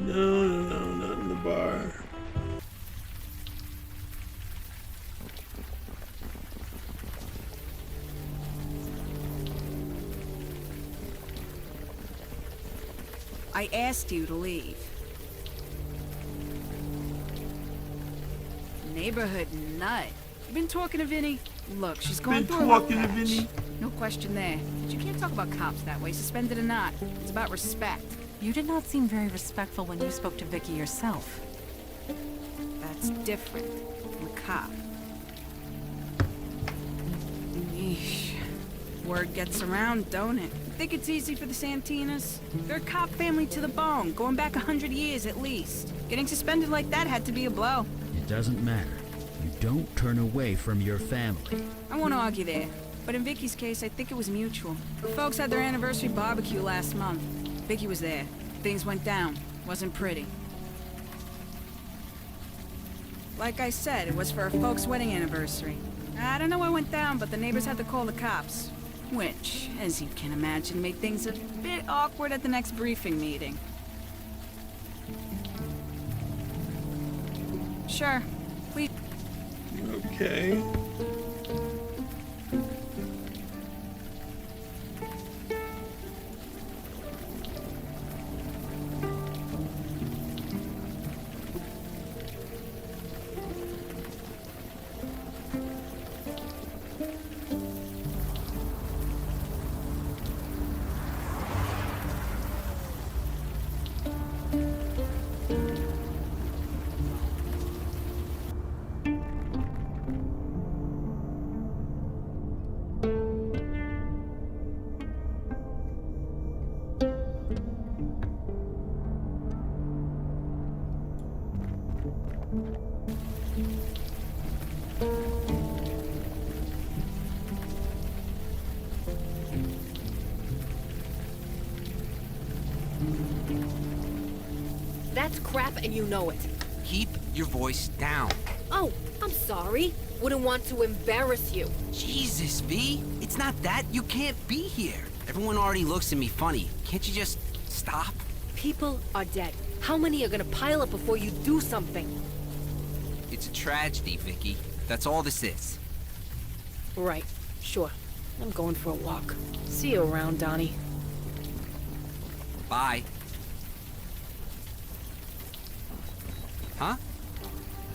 No, not in the bar. I asked you to leave. Neighborhood nut. You been talking to Vinny? Look, she's going through a rough Been talking to patch. Vinny? No question there. But you can't talk about cops that way, suspended or not. It's about respect. You did not seem very respectful when you spoke to Vicky yourself. That's different from a cop. Yeesh. Word gets around, don't it? Think it's easy for the Santinas? They're a cop family to the bone, going back 100 years at least. Getting suspended like that had to be a blow. It doesn't matter. You don't turn away from your family. I won't argue there, but in Vicky's case, I think it was mutual. The folks had their anniversary barbecue last month. Vicky was there. Things went down. Wasn't pretty. Like I said, it was for her folks' wedding anniversary. I don't know what went down, but the neighbors had to call the cops. Which, as you can imagine, made things a bit awkward at the next briefing meeting. Sure. Please. Okay. That's crap and you know it. Keep your voice down. Oh, I'm sorry. Wouldn't want to embarrass you. Jesus, V. It's not that. You can't be here. Everyone already looks at me funny. Can't you just stop? People are dead. How many are gonna pile up before you do something? It's a tragedy, Vicky. That's all this is. Right. Sure. I'm going for a walk. See you around, Donnie. Bye. Huh?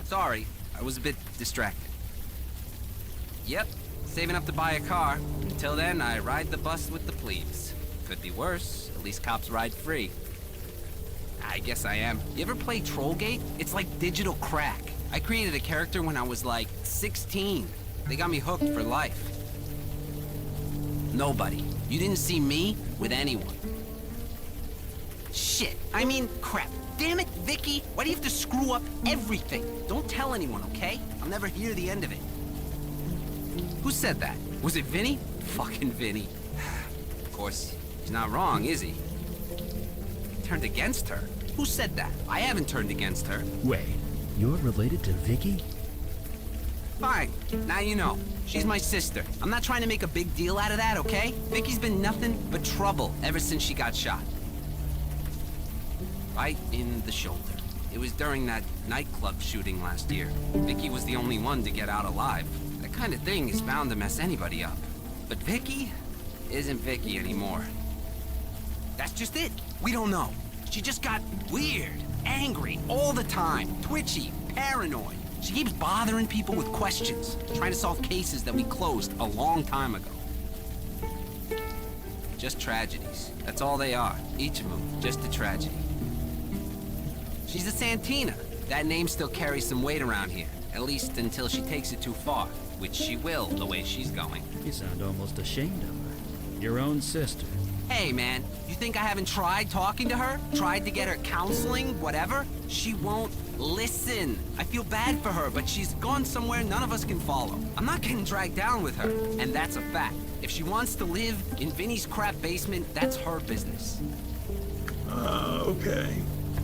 Sorry, I was a bit distracted. Yep, saving up to buy a car. Until then, I ride the bus with the plebes. Could be worse. At least cops ride free. I guess I am. You ever play Trollgate? It's like digital crack. I created a character when I was like 16. They got me hooked for life. Nobody. You didn't see me with anyone. Shit. I mean, crap. Damn it, Vicky. Why do you have to screw up everything? Don't tell anyone, okay? I'll never hear the end of it. Who said that? Was it Vinny? Fucking Vinny. Of course, he's not wrong, is he? Turned against her? Who said that? I haven't turned against her. Wait, you're related to Vicky? Fine. Now you know. She's my sister. I'm not trying to make a big deal out of that, okay? Vicky's been nothing but trouble ever since she got shot. Right in the shoulder. It was during that nightclub shooting last year. Vicky was the only one to get out alive. That kind of thing is bound to mess anybody up. But Vicky isn't Vicky anymore. That's just it. We don't know. She just got weird, angry all the time, twitchy, paranoid. She keeps bothering people with questions, trying to solve cases that we closed a long time ago. Just tragedies. That's all they are. Each of them, just a tragedy. She's a Santina. That name still carries some weight around here. At least until she takes it too far, which she will, the way she's going. You sound almost ashamed of her. Your own sister. Hey, man, you think I haven't tried talking to her? Tried to get her counseling, whatever? She won't listen. I feel bad for her, but she's gone somewhere none of us can follow. I'm not getting dragged down with her, and that's a fact. If she wants to live in Vinny's crap basement, that's her business. Okay.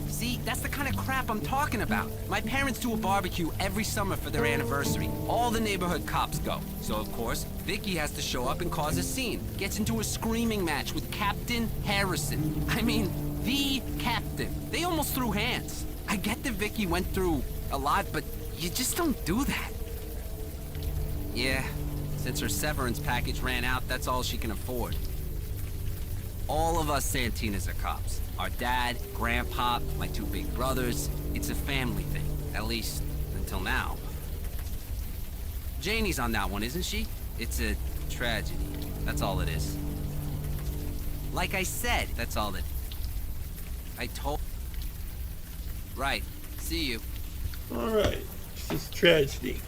See, that's the kind of crap I'm talking about. My parents do a barbecue every summer for their anniversary. All the neighborhood cops go. So, of course, Vicky has to show up and cause a scene. Gets into a screaming match with Captain Harrison. I mean, the captain. They almost threw hands. I get that Vicky went through a lot, but you just don't do that. Yeah, since her severance package ran out, that's all she can afford. All of us Santinas are cops. Our dad, grandpa, my two big brothers. It's a family thing, at least until now. Janie's on that one, isn't she? It's a tragedy. That's all it is. Like I said, that's all it... I told... Right. See you. Alright. It's just tragedy.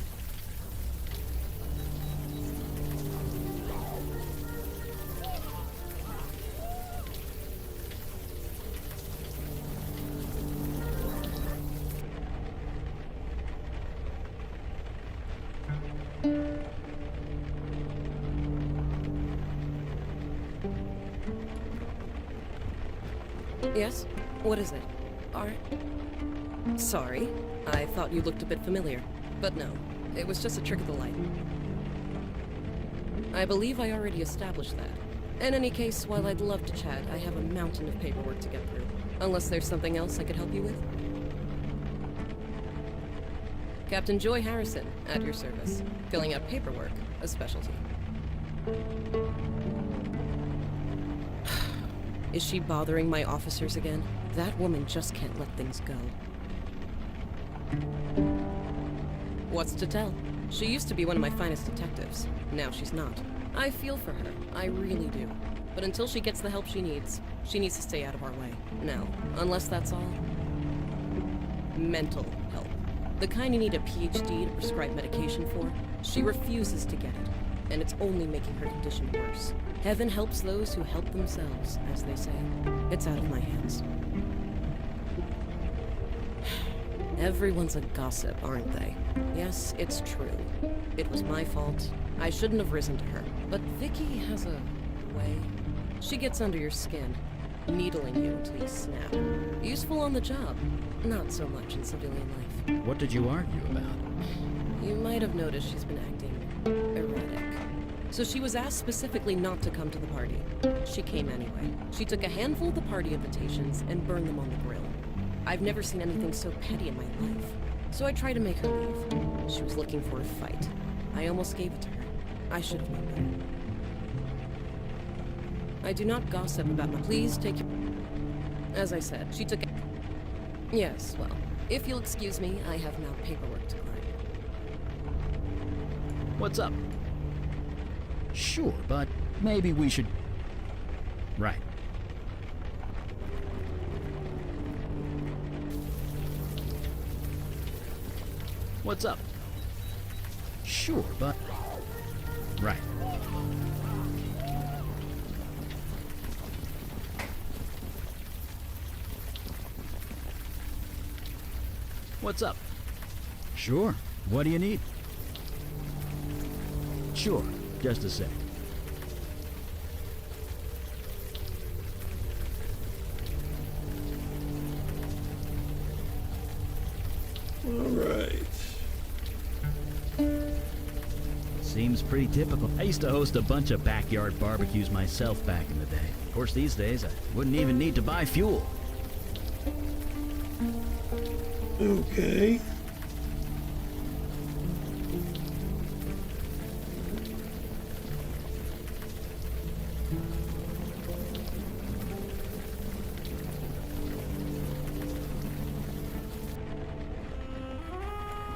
Yes? What is it? Sorry. I thought you looked a bit familiar. But no, it was just a trick of the light. I believe I already established that. In any case, while I'd love to chat, I have a mountain of paperwork to get through. Unless there's something else I could help you with? Captain Joy Harrison, at your service. Filling out paperwork, a specialty. Is she bothering my officers again? That woman just can't let things go. What's to tell? She used to be one of my finest detectives. Now she's not. I feel for her. I really do. But until she gets the help she needs to stay out of our way. Now, unless that's all... mental help. The kind you need a PhD to prescribe medication for. She refuses to get it. And it's only making her condition worse. Heaven helps those who help themselves, as they say. It's out of my hands. Everyone's a gossip, aren't they? Yes, it's true. It was my fault. I shouldn't have risen to her. But Vicky has a way. She gets under your skin. needling you until you snap. Useful on the job, not so much in civilian life. What did you argue about? You might have noticed she's been acting erratic. So she was asked specifically not to come to the party. She came anyway. She took a handful of the party invitations and burned them on the grill. I've never seen anything so petty in my life. So I tried to make her leave. She was looking for a fight. I almost gave it to her. I should have known better. I do not gossip about my... Please take your... As I said, she took... Yes, well, if you'll excuse me, I have now paperwork to clear. What's up? Sure, but maybe we should... Right. What's up? Sure, but... Right. What's up? Sure. What do you need? Sure. Just a sec. All right. Seems pretty typical. I used to host a bunch of backyard barbecues myself back in the day. Of course, these days, I wouldn't even need to buy fuel. Okay.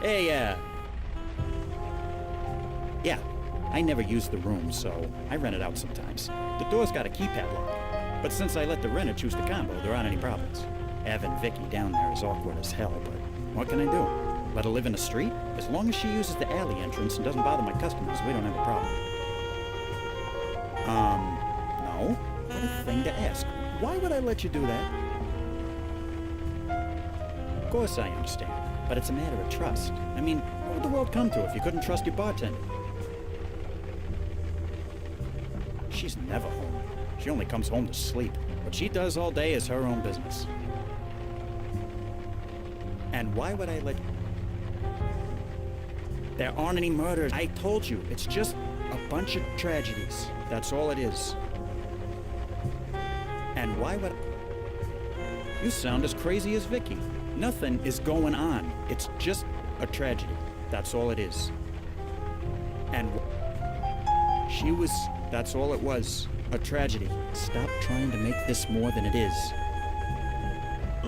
Hey, yeah, I never use the room, so I rent it out sometimes. The door's got a keypad lock, but since I let the renter choose the combo, there aren't any problems. Having Vicky down there is awkward as hell, but what can I do? Let her live in the street? As long as she uses the alley entrance and doesn't bother my customers, we don't have a problem. No? What a thing to ask. Why would I let you do that? Of course I understand, but it's a matter of trust. I mean, what would the world come to if you couldn't trust your bartender? She's never home. She only comes home to sleep. What she does all day is her own business. And why would I let... There aren't any murders. I told you, it's just a bunch of tragedies. That's all it is. And why would... You sound as crazy as Vicky. Nothing is going on. It's just a tragedy. That's all it is. And she was... That's all it was. A tragedy. Stop trying to make this more than it is.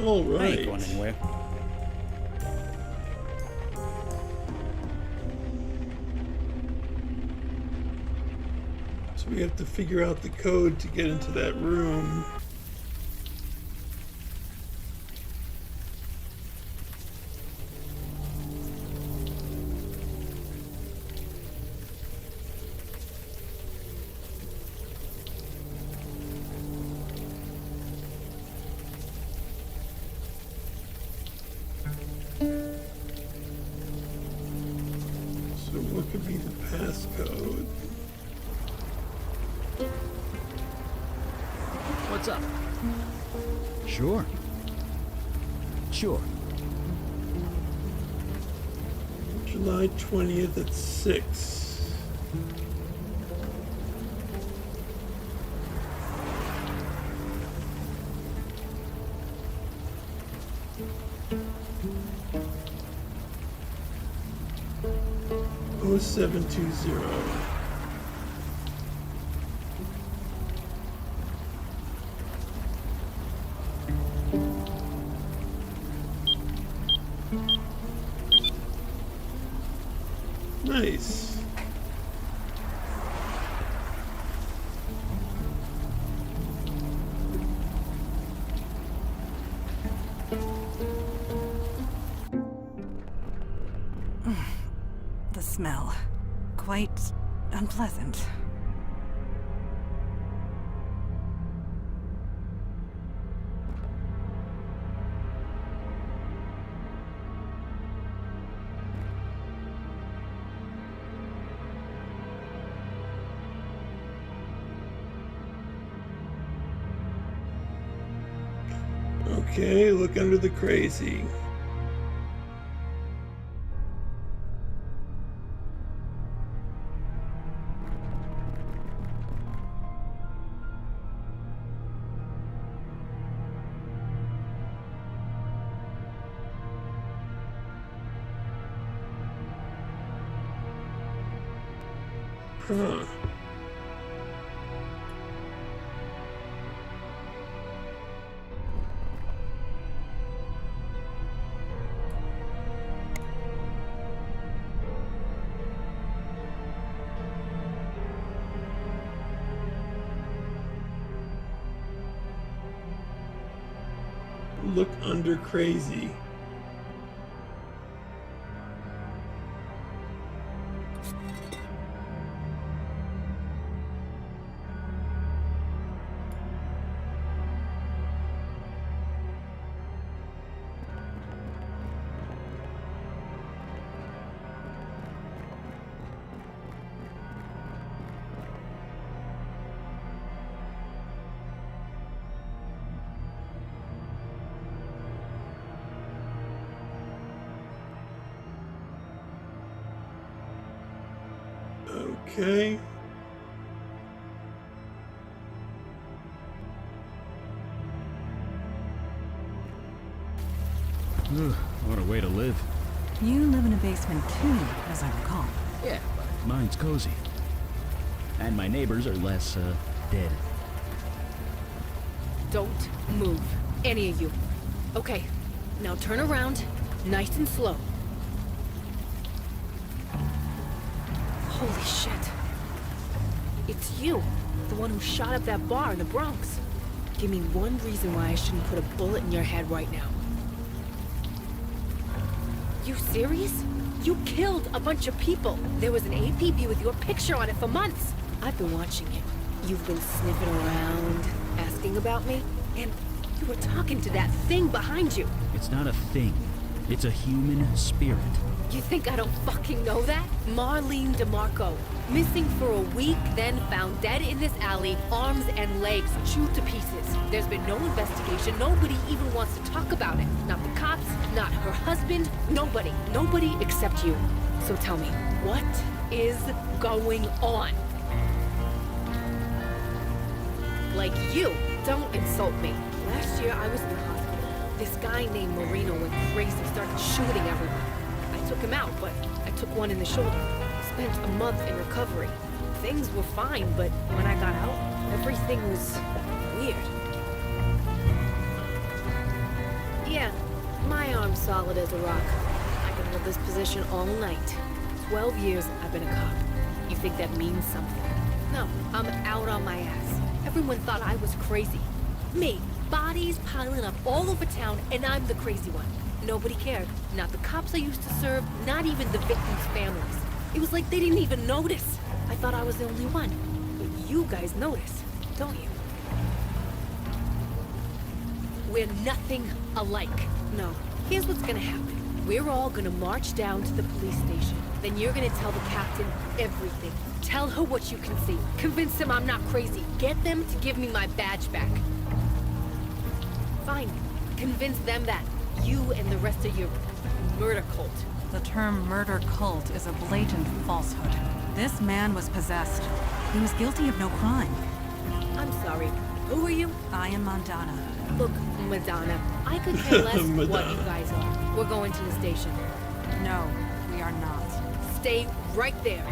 All right. I ain't going anywhere. So we have to figure out the code to get into that room. So what could be the passcode? What's up? Sure. Sure. July 20th at 6. Oh, 0720. Nice. The smell. Quite unpleasant. Okay, look under the crazy. Huh. Look under crazy. Okay. Ugh, what a way to live. You live in a basement too, as I recall. Yeah, but mine's cozy. And my neighbors are less, dead. Don't move, any of you. Okay, now turn around, nice and slow. Holy shit. It's you, the one who shot up that bar in the Bronx. Give me one reason why I shouldn't put a bullet in your head right now. You serious? You killed a bunch of people. There was an APB with your picture on it for months. I've been watching it. You've been sniffing around, asking about me, and you were talking to that thing behind you. It's not a thing. It's a human spirit. You think I don't fucking know that? Marlene DeMarco. Missing for a week, then found dead in this alley, arms and legs chewed to pieces. There's been no investigation. Nobody even wants to talk about it. Not the cops, not her husband, nobody. Nobody except you. So tell me, what is going on? Like you, don't insult me. Last year I was in the hospital. This guy named Marino went crazy, started shooting everyone. I took him out, but I took one in the shoulder. Spent a month in recovery. Things were fine, but when I got out, everything was weird. Yeah, my arm's solid as a rock. I can hold this position all night. 12 years I've been a cop. You think that means something? No, I'm out on my ass. Everyone thought I was crazy. Me, bodies piling up all over town, and I'm the crazy one. Nobody cared. Not the cops I used to serve, not even the victims' families. It was like they didn't even notice. I thought I was the only one. But you guys notice, don't you? We're nothing alike. No, here's what's gonna happen. We're all gonna march down to the police station. Then you're gonna tell the captain everything. Tell her what you can see. Convince him I'm not crazy. Get them to give me my badge back. Fine. Convince them that. You and the rest of your murder cult. The term murder cult is a blatant falsehood. This man was possessed. He was guilty of no crime. I'm sorry. Who are you? I am Madonna. Look, Madonna, I could care less what you guys are. We're going to the station. No, we are not. Stay right there.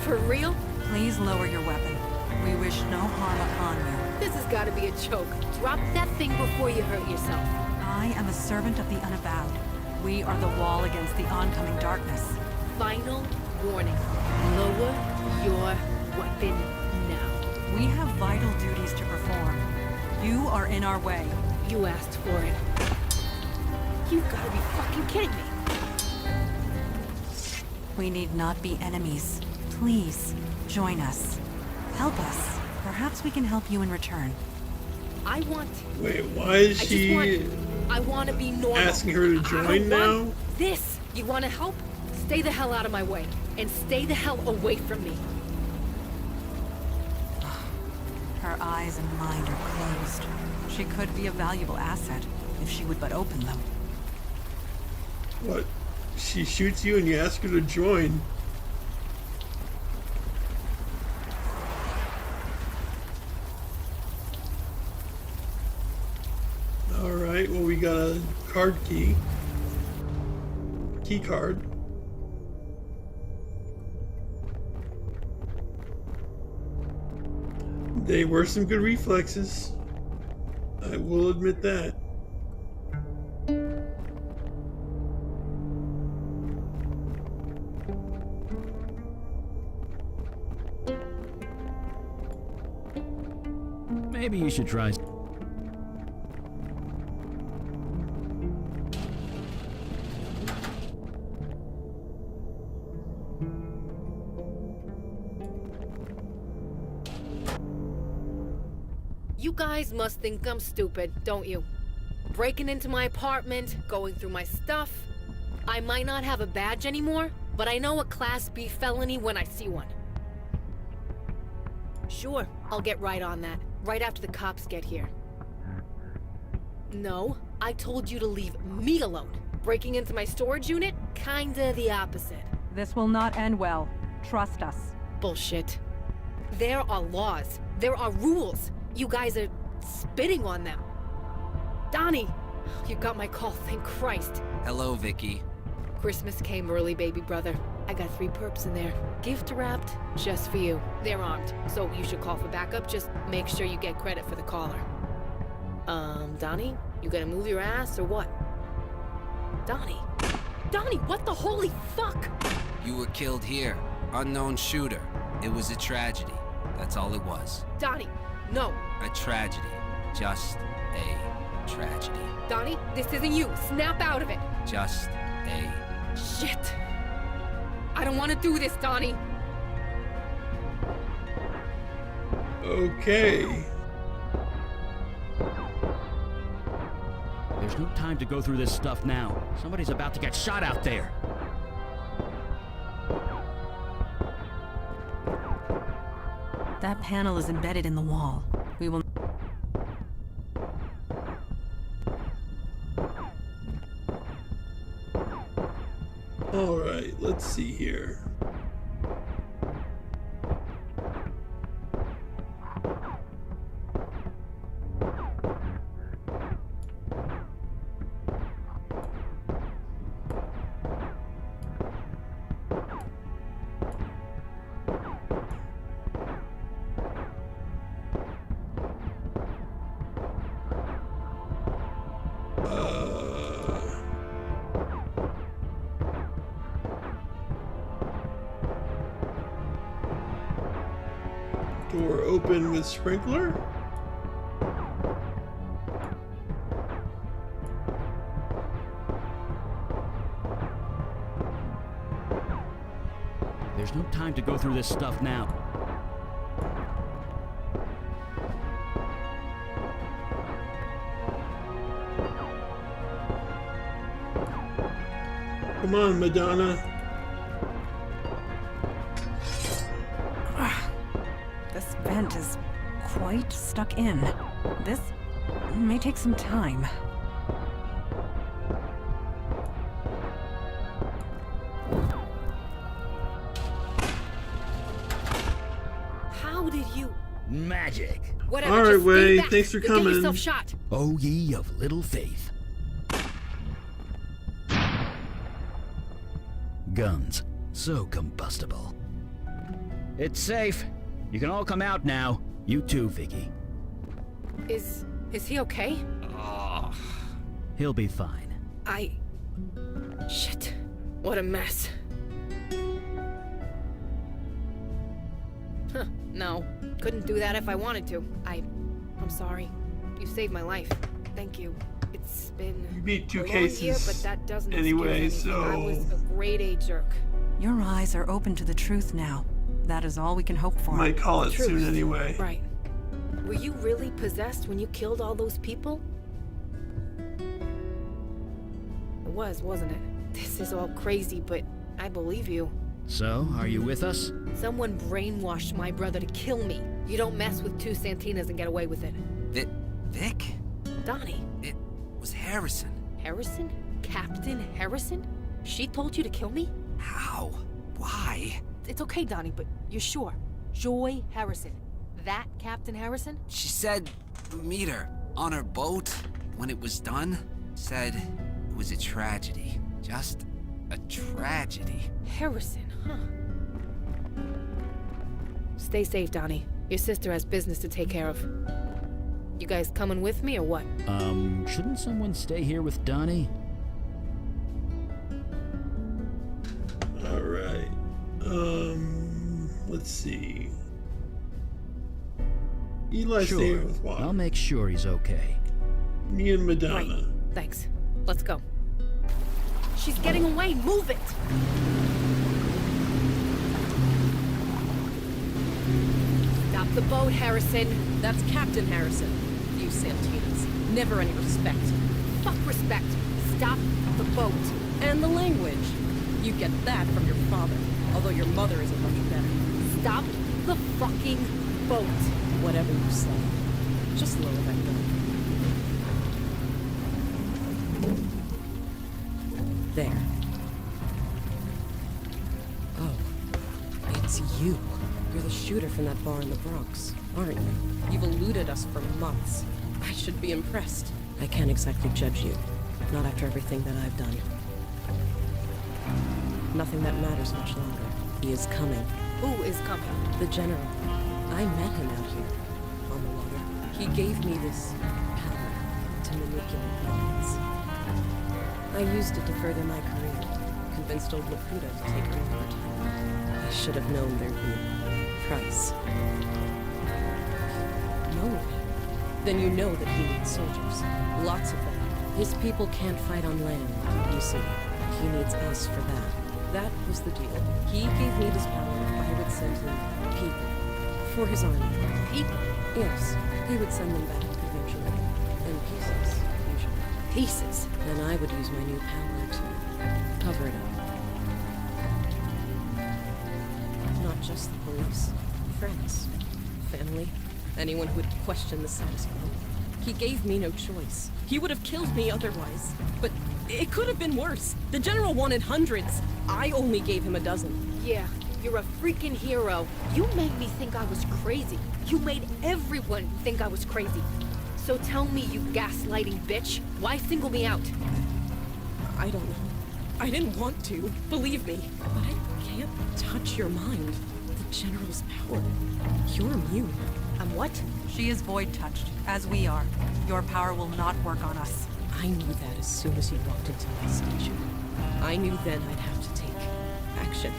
For real? Please lower your weapon. We wish no harm upon you. This has got to be a joke. Drop that thing before you hurt yourself. I am a servant of the Unavowed. We are the wall against the oncoming darkness. Final warning. Lower your weapon now. We have vital duties to perform. You are in our way. You asked for it. You've got to be fucking kidding me. We need not be enemies. Please, join us. Help us. Perhaps we can help you in return. I want... Wait, why is she I want to be normal. asking her to join now? This. You want to help? Stay the hell out of my way. And stay the hell away from me. Her eyes and mind are closed. She could be a valuable asset if she would but open them. What? She shoots you and you ask her to join. Alright, well, we got a card key. Key card. They were some good reflexes. I will admit that. Maybe you should try. You guys must think I'm stupid, don't you? Breaking into my apartment, going through my stuff. I might not have a badge anymore, but I know a Class B felony when I see one. Sure, I'll get right on that, right after the cops get here. No, I told you to leave me alone. Breaking into my storage unit? Kinda the opposite. This will not end well. Trust us. Bullshit. There are laws. There are rules. You guys are spitting on them. Donnie, you got my call, thank Christ. Hello, Vicky. Christmas came early, baby brother. I got 3 perps in there. Gift wrapped, just for you. They're armed, so you should call for backup. Just make sure you get credit for the caller. Donnie, you gonna move your ass or what? Donnie? Donnie, what the holy fuck? You were killed here. Unknown shooter. It was a tragedy. That's all it was. Donnie, no. A tragedy. Just a tragedy. Donnie, this isn't you. Snap out of it. Just a... Shit. I don't want to do this, Donnie. Okay. There's no time to go through this stuff now. Somebody's about to get shot out there. That panel is embedded in the wall. We will... Alright, let's see here. Door open with sprinkler? There's no time to go through this stuff now. Come on, Madonna. This vent is quite stuck in. This may take some time. How did you... Magic. Whatever, All right, just stay Way, back. thanks for You'll coming. Get yourself shot. O ye of little faith. Guns, so combustible. It's safe. You can all come out now. You too, Vicky. Is he okay? He'll be fine. Shit. What a mess. Huh, no. Couldn't do that if I wanted to. I'm sorry. You saved my life. Thank you. It's been You beat 2 a long cases year, but that doesn't anyway, excuse anything. I was so a grade A jerk. Your eyes are open to the truth now. That is all we can hope for. might call it Truth. soon anyway. Right. Were you really possessed when you killed all those people? It was, wasn't it? This is all crazy, but I believe you. So, are you with us? Someone brainwashed my brother to kill me. You don't mess with 2 Santinas and get away with it. Vic? Donnie. It was Harrison. Harrison? Captain Harrison? She told you to kill me? How? Why? It's okay, Donnie, but you're sure? Joy Harrison. That Captain Harrison? She said, meet her on her boat when it was done. Said it was a tragedy. Just a tragedy. Harrison, huh? Stay safe, Donnie. Your sister has business to take care of. You guys coming with me or what? Shouldn't someone stay here with Donnie? All right. Let's see. Eli staying with Water. I'll make sure he's okay. Me and Madonna. Right. Thanks. Let's go. She's getting away. Move it! Stop the boat, Harrison. That's Captain Harrison. You Santinas. Never any respect. Fuck respect. Stop the boat. And the language. You get that from your father, although your mother isn't much better. Stop the fucking boat. Whatever you say. Just lower that gun. There. Oh. It's you. You're the shooter from that bar in the Bronx, aren't you? You've eluded us for months. I should be impressed. I can't exactly judge you. Not after everything that I've done. Nothing that matters much longer. He is coming. Who is coming? The General. I met him out here, on the water. He gave me this power to manipulate minds. I used it to further my career. Convinced old Laputa to take me over time. I should have known there'd be a price. No. Then you know that he needs soldiers. Lots of them. His people can't fight on land, you see. He needs us for that. That was the deal. He gave me this power. I would send him people. For his army. People? Yes. He would send them back eventually. In pieces, usually. Pieces? And I would use my new power to cover it up. Not just the police. Friends. Family. Anyone who would question the status quo. He gave me no choice. He would have killed me otherwise. But it could have been worse. The General wanted hundreds. I only gave him a dozen. Yeah, you're a freaking hero. You made me think I was crazy. You made everyone think I was crazy. So tell me, you gaslighting bitch, why single me out? I don't know. I didn't want to, believe me. But I can't touch your mind. The General's power. You're immune. I'm what? She is void-touched, as we are. Your power will not work on us. I knew that as soon as you walked into my station. I knew then I'd have to take action.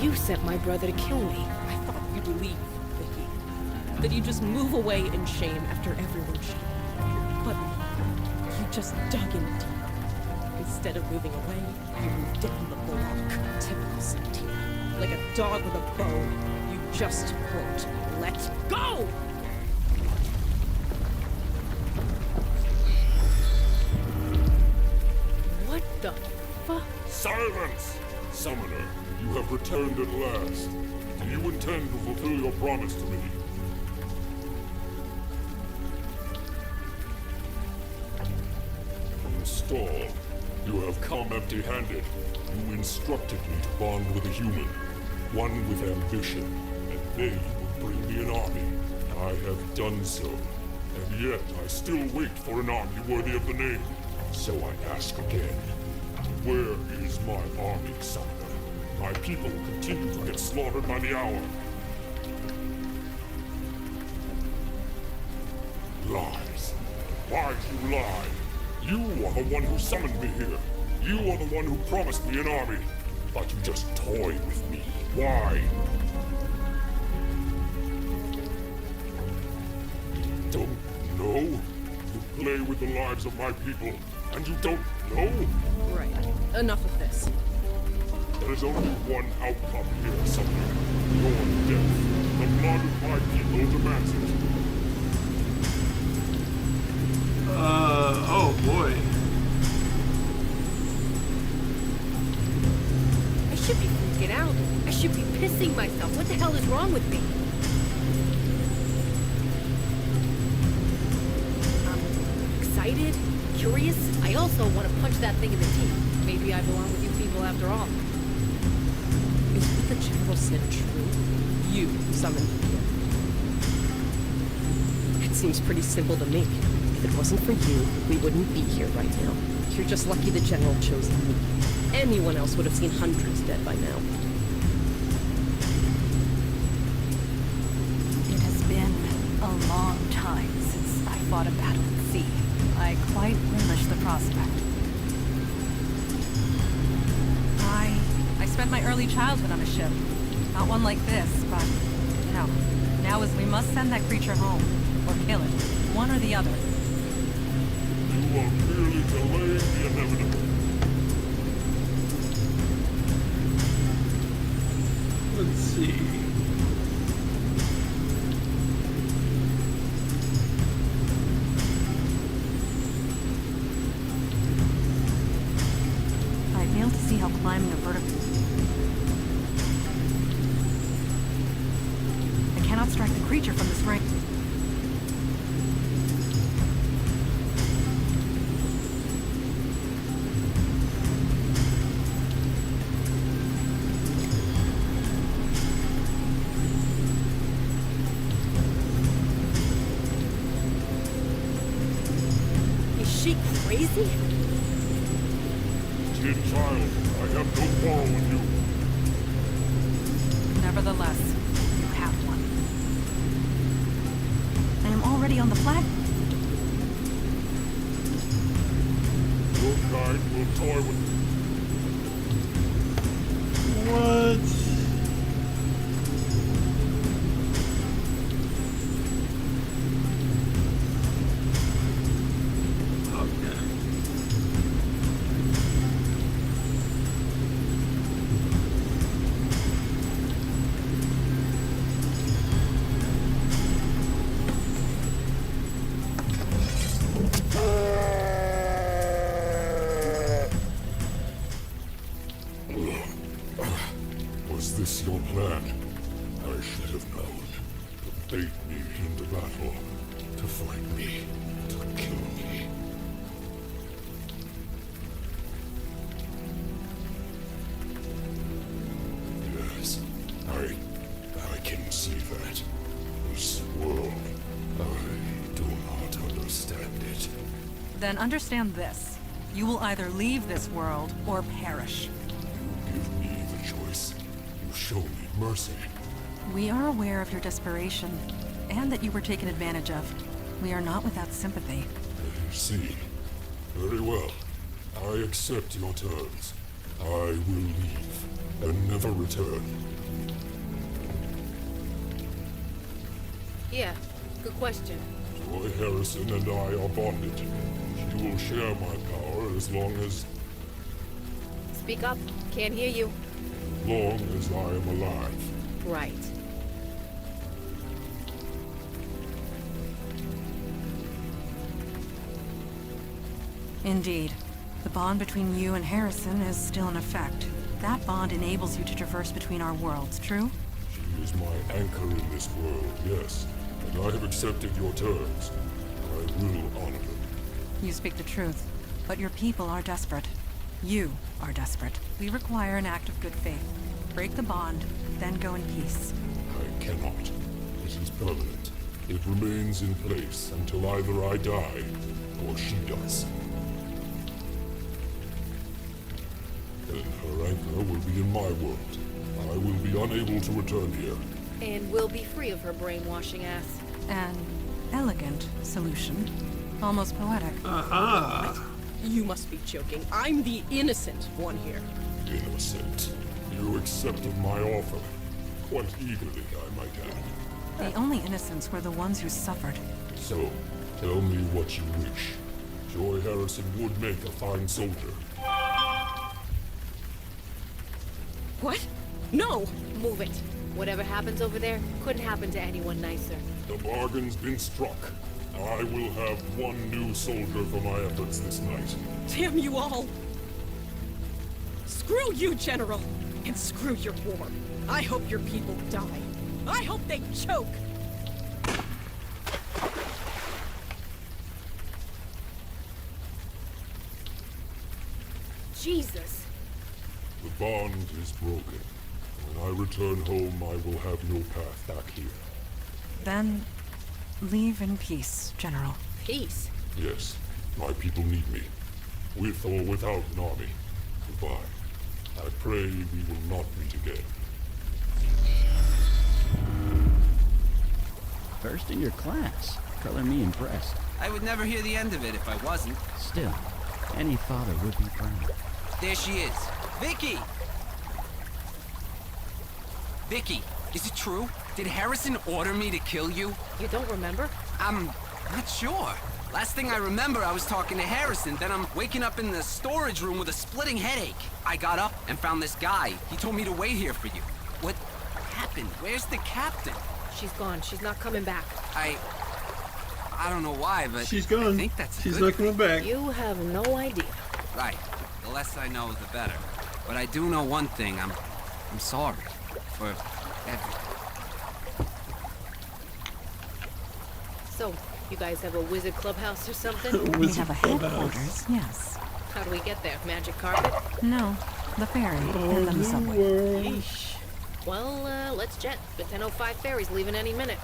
You sent my brother to kill me. I thought you'd leave, Vicky. That you'd just move away in shame after everyone shot. But you just dug in deeper. Instead of moving away, you moved down the block. Typical Santina. Like a dog with a bone. You just won't let go! What the fuck? Silence! Summoner, you have returned at last. Do you intend to fulfill your promise to me? Install. You have come empty-handed. You instructed me to bond with a human, one with ambition, and they would bring me an army. I have done so, and yet I still wait for an army worthy of the name. So I ask again, where is my army, Summoner? My people continue to get slaughtered by the hour. Lies. Why do you lie? You are the one who summoned me here. You are the one who promised me an army. But you just toy with me. Why? You don't know? You play with the lives of my people, and you don't know? Right. Enough of this. There is only one outcome here, Summoner. Your death. The blood of my people demands it. Oh boy. I should be freaking out. I should be pissing myself. What the hell is wrong with me? I'm excited, curious. I also want to punch that thing in the teeth. Maybe I belong with you people after all. Is what the General said true? You summoned me here. It seems pretty simple to me. If it wasn't for you, we wouldn't be here right now. You're just lucky the General chose me. Anyone else would have seen hundreds dead by now. It has been a long time since I fought a battle at sea. I quite relish the prospect. I spent my early childhood on a ship. Not one like this, but no. Now is we must send that creature home, or kill it. One or the other. You are merely delaying the inevitable. Let's see. I fail to see how climbing a vertical... I cannot strike the creature from this range. Is she crazy? Tin child, I have no quarrel with you. Nevertheless, you have one. I am already on the flag. Your kind will toy with What? Okay. Was this your plan? I should have known. To bait me into battle. To fight me. To kill me. Yes, I can see that. This world, I do not understand it. Then understand this. You will either leave this world or perish. Give me the choice. You show me mercy. We are aware of your desperation, and that you were taken advantage of. We are not without sympathy. I see. Very well. I accept your terms. I will leave and never return. Yeah, good question. Joy Harrison and I are bonded. She will share my power as long as Speak up. Can't hear you. I am alive. Right. Indeed. The bond between you and Harrison is still in effect. That bond enables you to traverse between our worlds, true? She is my anchor in this world, yes. And I have accepted your terms. I will honor them. You speak the truth. But your people are desperate. You are desperate. We require an act of good faith. Break the bond, then go in peace. I cannot. It is permanent. It remains in place until either I die, or she does. Then her anchor will be in my world. I will be unable to return here. And we'll be free of her brainwashing ass. An elegant solution. Almost poetic. Aha! You must be joking. I'm the innocent one here. Innocent. You accepted my offer. Quite eagerly, I might add. The only innocents were the ones who suffered. So, tell me what you wish. Joy Harrison would make a fine soldier. What? No! Move it. Whatever happens over there couldn't happen to anyone nicer. The bargain's been struck. I will have one new soldier for my efforts this night. Damn you all! Screw you, General! And screw your war. I hope your people die. I hope they choke! Jesus. The bond is broken. When I return home, I will have no path back here. Then leave in peace, General. Peace. Yes, my people need me. With or without an army. Goodbye. I pray we will not meet again. First in your class. Color me impressed. I would never hear the end of it if I wasn't. Still, any father would be proud. There she is. Vicky! Vicky, is it true? Did Harrison order me to kill you? You don't remember? I'm not sure. Last thing I remember, I was talking to Harrison, then I'm waking up in the storage room with a splitting headache. I got up and found this guy. He told me to wait here for you. What happened? Where's the captain? She's gone. She's not coming back. I don't know why, but she's gone. I think that's she's good not coming back. You have no idea. Right. The less I know, the better. But I do know one thing. I'm sorry for everything. So, you guys have a wizard clubhouse or something? We have a headquarters, yes. How do we get there? Magic carpet? No, the ferry and then the subway. Yeesh. Well, let's jet. The 10:05 ferry's leaving any minute.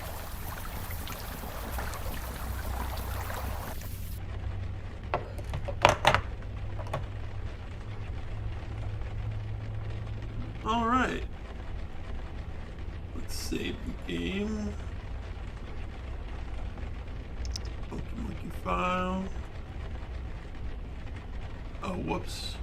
All right. Let's save the game. Monkey file. Oh, whoops.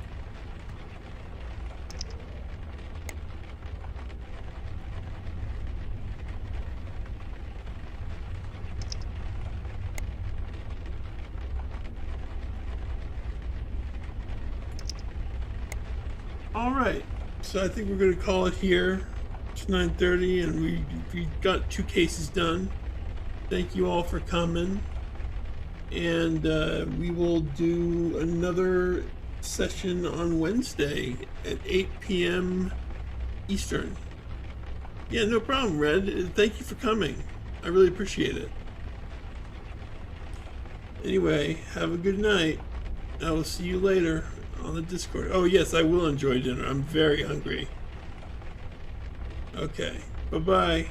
All right. So I think we're going to call it here. It's 9:30 and we got 2 cases done. Thank you all for coming. And we will do another session on Wednesday at 8 p.m. Eastern. Yeah, no problem, Red. Thank you for coming. I really appreciate it. Anyway, have a good night. I will see you later on the Discord. Oh yes, I will enjoy dinner. I'm very hungry. Okay, bye-bye.